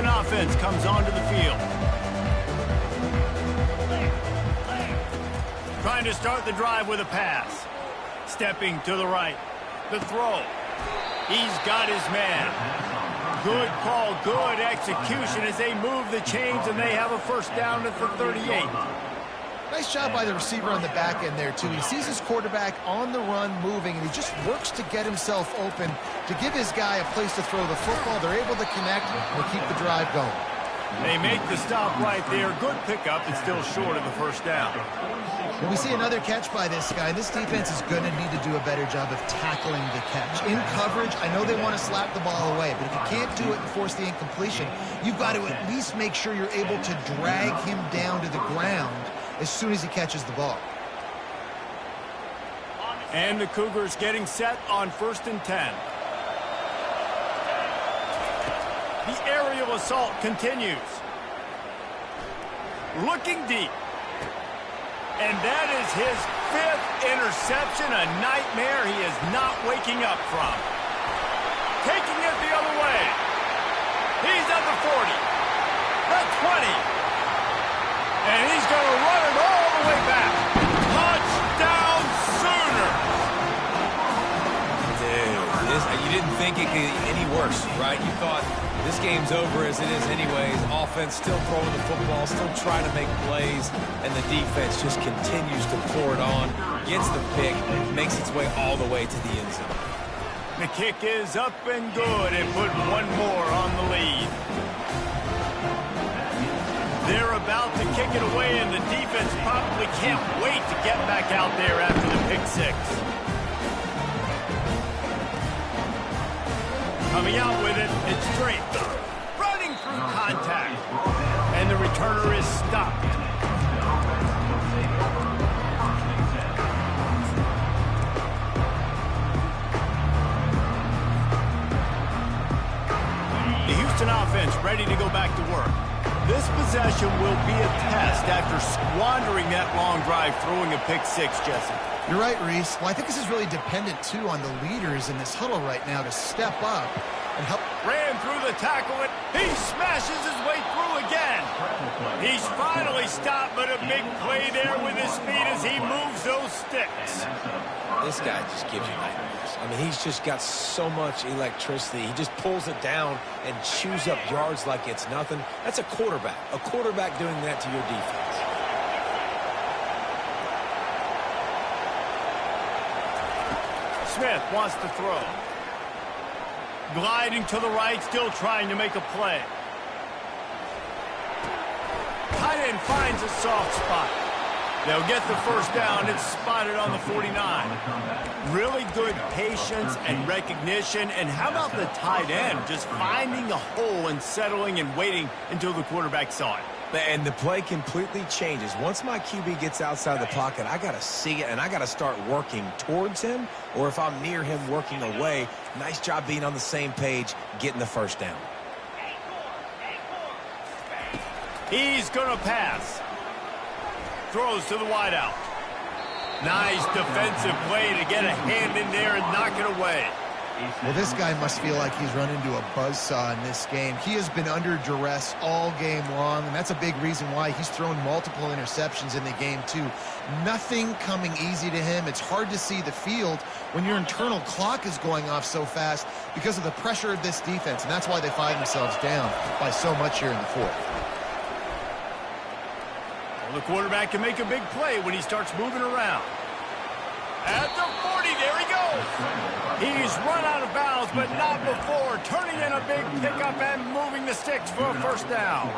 Offense comes onto the field. Trying to start the drive with a pass. Stepping to the right. The throw. He's got his man. Good call, good execution as they move the chains, and they have a first down at the 38. Nice job by the receiver on the back end there, too. He sees his quarterback on the run moving, and he just works to get himself open to give his guy a place to throw the football. They're able to connect and keep the drive going. They make the stop right there. Good pickup and still short of the first down. And we see another catch by this guy. This defense is going to need to do a better job of tackling the catch. In coverage, I know they want to slap the ball away, but if you can't do it and force the incompletion, you've got to at least make sure you're able to drag him down to the ground as soon as he catches the ball. And the Cougars getting set on 1st and 10. The aerial assault continues. Looking deep. And that is his 5th interception, a nightmare he is not waking up from. Taking it the other way. He's at the 40. The 20. And he's going to run it all the way back. Touchdown Sooners! Dude, you didn't think it could get any worse, right? You thought This game's over as it is anyways. Offense still throwing the football, still trying to make plays, and the defense just continues to pour it on, gets the pick, makes its way all the way to the end zone. The kick is up and good and put one more on the lead. They're about to kick it away, and the defense probably can't wait to get back out there after the pick six. Coming out with it, it's straight. Running through contact. And the returner is stopped. The Houston offense ready to go back to work. This possession will be a test after squandering that long drive throwing a pick six, Jesse. You're right, Reese. Well, I think this is really dependent, too, on the leaders in this huddle right now to step up and help. Ran through the tackle, and he smashes his way through again. He's finally stopped, but a big play there with his feet as he moves those sticks. This guy just gives you nightmares. I mean, he's just got so much electricity. He just pulls it down and chews up yards like it's nothing. That's a quarterback. A quarterback doing that to your defense. Smith wants to throw. Gliding to the right, still trying to make a play. Tight end finds a soft spot. They'll get the first down. It's spotted on the 49. Really good patience and recognition. And how about the tight end just finding a hole and settling and waiting until the quarterback saw it? And the play completely changes. Once my QB gets outside the pocket, I got to see it, and I got to start working towards him, or if I'm near him, working away. Nice job being on the same page, getting the first down. He's going to pass. Throws to the wideout. Nice defensive play to get a hand in there and knock it away. Well, this guy must feel like he's run into a buzzsaw in this game. He has been under duress all game long, and that's a big reason why he's thrown multiple interceptions in the game, too. Nothing coming easy to him. It's hard to see the field when your internal clock is going off so fast because of the pressure of this defense, and that's why they find themselves down by so much here in the fourth. Well, the quarterback can make a big play when he starts moving around. At the 40, there he goes. He's run out of bounds, but not before. Turning in a big pickup and moving the sticks for a first down.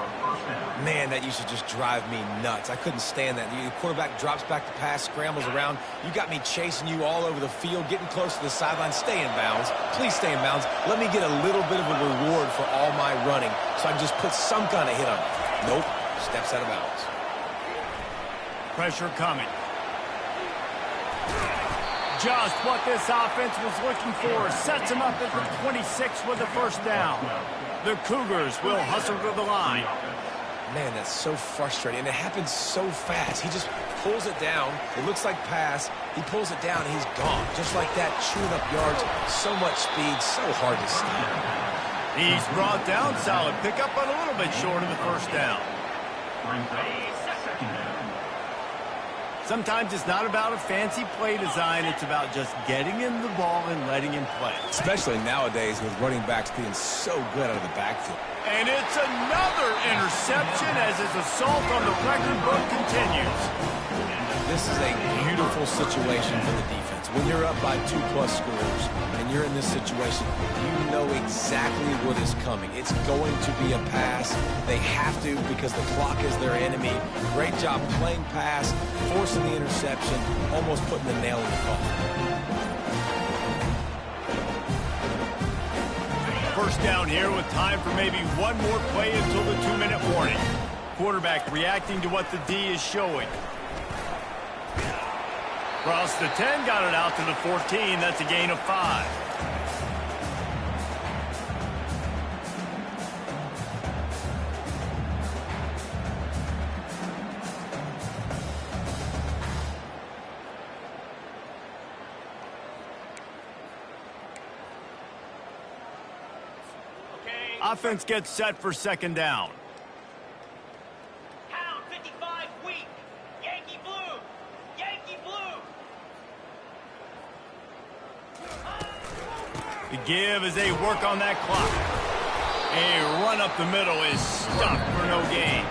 Man, that used to just drive me nuts. I couldn't stand that. The quarterback drops back to pass, scrambles around. You got me chasing you all over the field, getting close to the sideline. Stay in bounds. Please stay in bounds. Let me get a little bit of a reward for all my running so I can just put some kind of hit on it. Nope. Steps out of bounds. Pressure coming. Just what this offense was looking for. Sets him up at the 26 with the first down. The Cougars will hustle to the line. Man, that's so frustrating. And it happens so fast. He just pulls it down. It looks like pass. He pulls it down, and he's gone. Just like that, chewing up yards. So much speed, so hard to stop. He's brought down. Solid pickup, but a little bit short of the first down. Sometimes it's not about a fancy play design. It's about just getting him the ball and letting him play. Especially nowadays with running backs being so good out of the backfield. And it's another interception as his assault on the record book continues. This is a beautiful situation for the defense. When you're up by 2+ scores and you're in this situation, you know exactly what is coming. It's going to be a pass. They have to because the clock is their enemy. Great job playing pass, forcing the interception, almost putting the nail in the coffin. First down here with time for maybe one more play until the 2-minute warning. Quarterback reacting to what the D is showing. Across the 10, got it out to the 14. That's a gain of 5. Offense gets set for second down. Pound 55 weak. Yankee blue. Yankee blue. The give as they work on that clock. A run up the middle is stopped for no gain.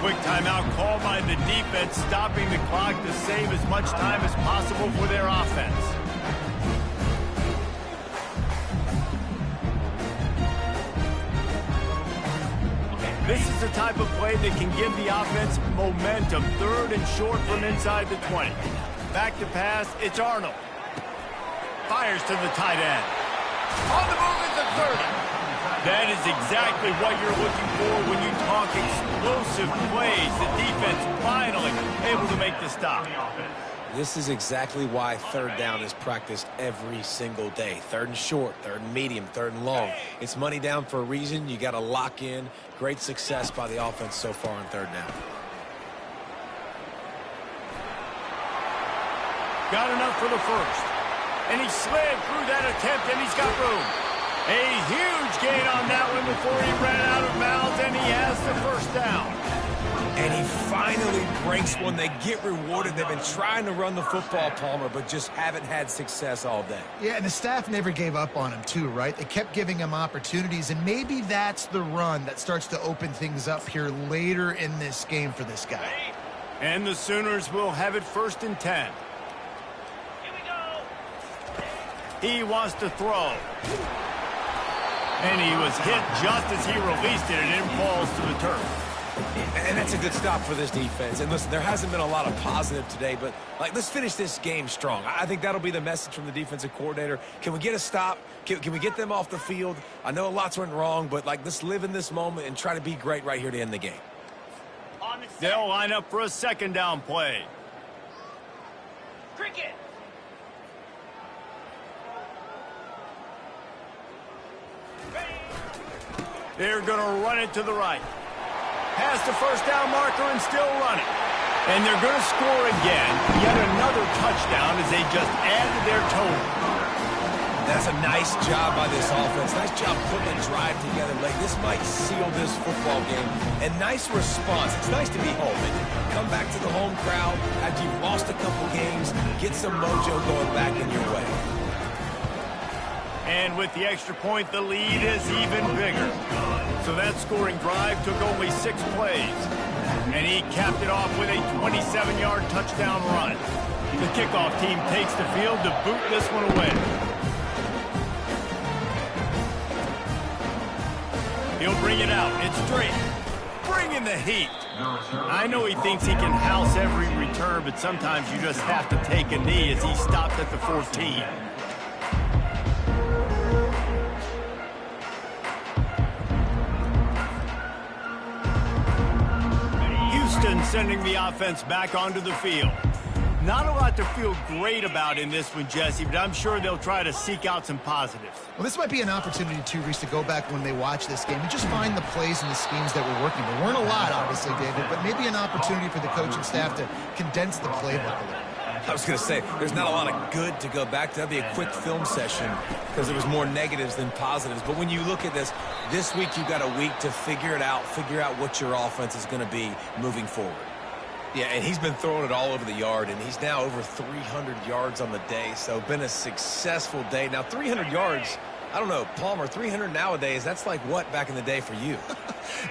Quick timeout called by the defense, stopping the clock to save as much time as possible for their offense. This is the type of play that can give the offense momentum. 3rd and short from inside the 20. Back to pass, it's Arnold. Fires to the tight end. On the move at the 30. That is exactly what you're looking for when you talk explosive plays. The defense finally able to make the stop. This is exactly why 3rd down is practiced every single day. 3rd and short, 3rd and medium, 3rd and long. It's money down for a reason. You got to lock in. Great success by the offense so far on 3rd down. Got enough for the first. And he slid through that attempt, and he's got room. A huge gain on that one before he ran out of bounds, and he has the first down. And he finally breaks one. They get rewarded. They've been trying to run the football, Palmer, but just haven't had success all day. Yeah, and the staff never gave up on him, too, right? They kept giving him opportunities, and maybe that's the run that starts to open things up here later in this game for this guy. And the Sooners will have it 1st and 10. Here we go. He wants to throw. And he was hit just as he released it, and it falls to the turf. And that's a good stop for this defense. And listen, there hasn't been a lot of positive today, but let's finish this game strong. I think that'll be the message from the defensive coordinator. Can we get a stop? Can we get them off the field? I know lots went wrong, but let's live in this moment and try to be great right here to end the game. On the set. They'll line up for a 2nd down play. Cricket. They're going to run it to the right. Past the 1st down marker and still running. And they're going to score again. Yet another touchdown as they just added their total. That's a nice job by this offense. Nice job putting a drive together late. This might seal this football game. And nice response. It's nice to be home and come back to the home crowd after you've lost a couple games. Get some mojo going back in your way. And with the extra point, the lead is even bigger. So that scoring drive took only 6 plays. And he capped it off with a 27-yard touchdown run. The kickoff team takes the field to boot this one away. He'll bring it out. It's Drake. Bringing the heat. I know he thinks he can house every return, but sometimes you just have to take a knee as he stopped at the 14. Sending the offense back onto the field. Not a lot to feel great about in this one, Jesse, but I'm sure they'll try to seek out some positives. Well, this might be an opportunity, too, Reese, to go back when they watch this game and just find the plays and the schemes that were working. There weren't a lot, obviously, David, but maybe an opportunity for the coaching staff to condense the playbook a little. I was going to say, there's not a lot of good to go back to. That'd be a quick film session because there was more negatives than positives. But when you look at this week you've got a week to figure it out, figure out what your offense is going to be moving forward. Yeah, and he's been throwing it all over the yard, and he's now over 300 yards on the day, so been a successful day. Now, 300 yards, I don't know, Palmer, 300 nowadays, that's like what back in the day for you?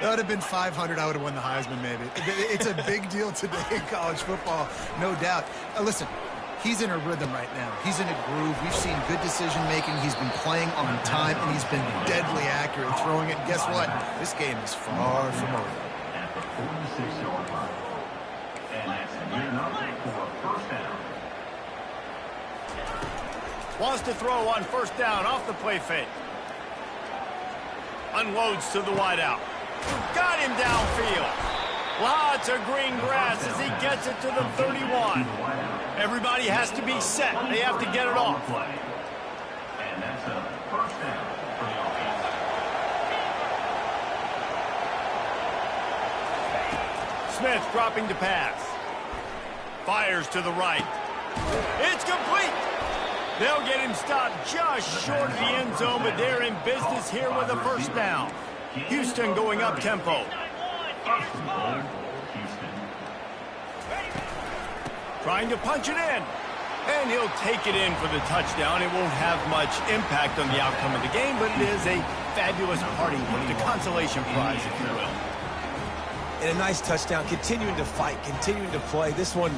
That would have been 500. I would have won the Heisman, maybe. It's a big deal today in college football, no doubt. Listen, he's in a rhythm right now. He's in a groove. We've seen good decision-making. He's been playing on time, and he's been deadly accurate throwing it. And guess what? This game is far from over. At the 46-yard line. And that's good enough for a 1st down. Wants to throw on 1st down off the play fake. Unloads to the wideout. Got him downfield. Lots of green grass as he gets it to the 31. Everybody has to be set. They have to get it off. And that's a 1st down for the offense. Smith dropping to pass. Fires to the right. It's complete. They'll get him stopped just short of the end zone, but they're in business here with a 1st down. Houston going up tempo. Trying to punch it in. And he'll take it in for the touchdown. It won't have much impact on the outcome of the game, but it is a fabulous party with the consolation prize, if you will. And a nice touchdown, continuing to fight, continuing to play. This one,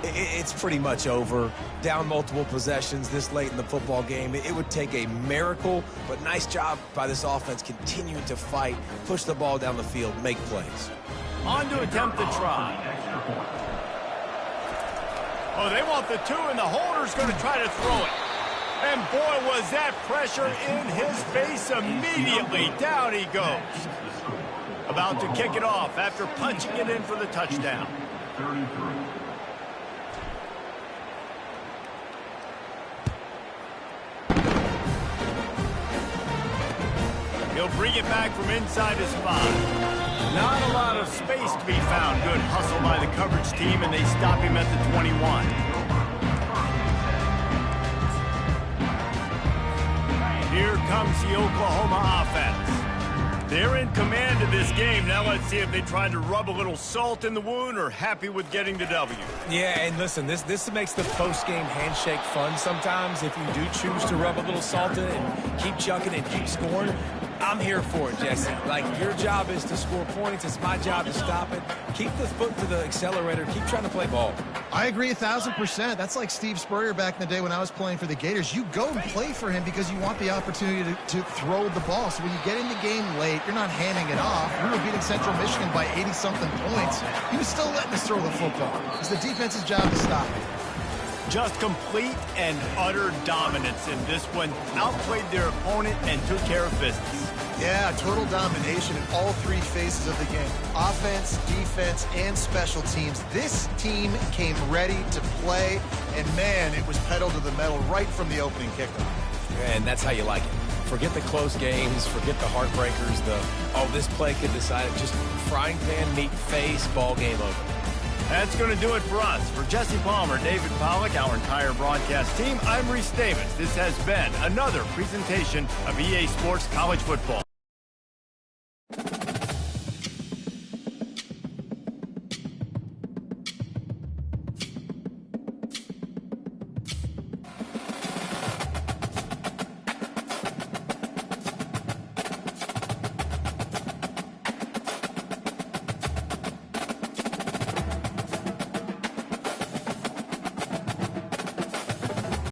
it's pretty much over. Down multiple possessions this late in the football game. It would take a miracle, but nice job by this offense continuing to fight, push the ball down the field, make plays. On to attempt the try. Oh, they want the 2, and the holder's going to try to throw it. And boy, was that pressure in his face immediately. Down he goes. About to kick it off after punching it in for the touchdown. 33. He'll bring it back from inside his 5. Not a lot of space to be found. Good hustle by the coverage team, and they stop him at the 21. Here comes the Oklahoma offense. They're in command of this game. Now let's see if they try to rub a little salt in the wound or happy with getting the W. Yeah, and listen, this makes the post-game handshake fun sometimes. If you do choose to rub a little salt in it and keep chucking and keep scoring, I'm here for it, Jesse. Like, your job is to score points. It's my job to stop it. Keep the foot to the accelerator. Keep trying to play ball. I agree 1,000%. That's like Steve Spurrier back in the day when I was playing for the Gators. You go and play for him because you want the opportunity to throw the ball. So when you get in the game late, you're not handing it off. We were beating Central Michigan by 80-something points. He was still letting us throw the football. It's the defense's job to stop it. Just complete and utter dominance in this one. Outplayed their opponent and took care of business. Yeah, total domination in all 3 phases of the game. Offense, defense, and special teams. This team came ready to play, and man, it was pedal to the metal right from the opening kickoff. And that's how you like it. Forget the close games, forget the heartbreakers, this play could decide it. Just frying pan, meat face, ball game over. That's going to do it for us. For Jesse Palmer, David Pollack, our entire broadcast team, I'm Reese Davis. This has been another presentation of EA Sports College Football.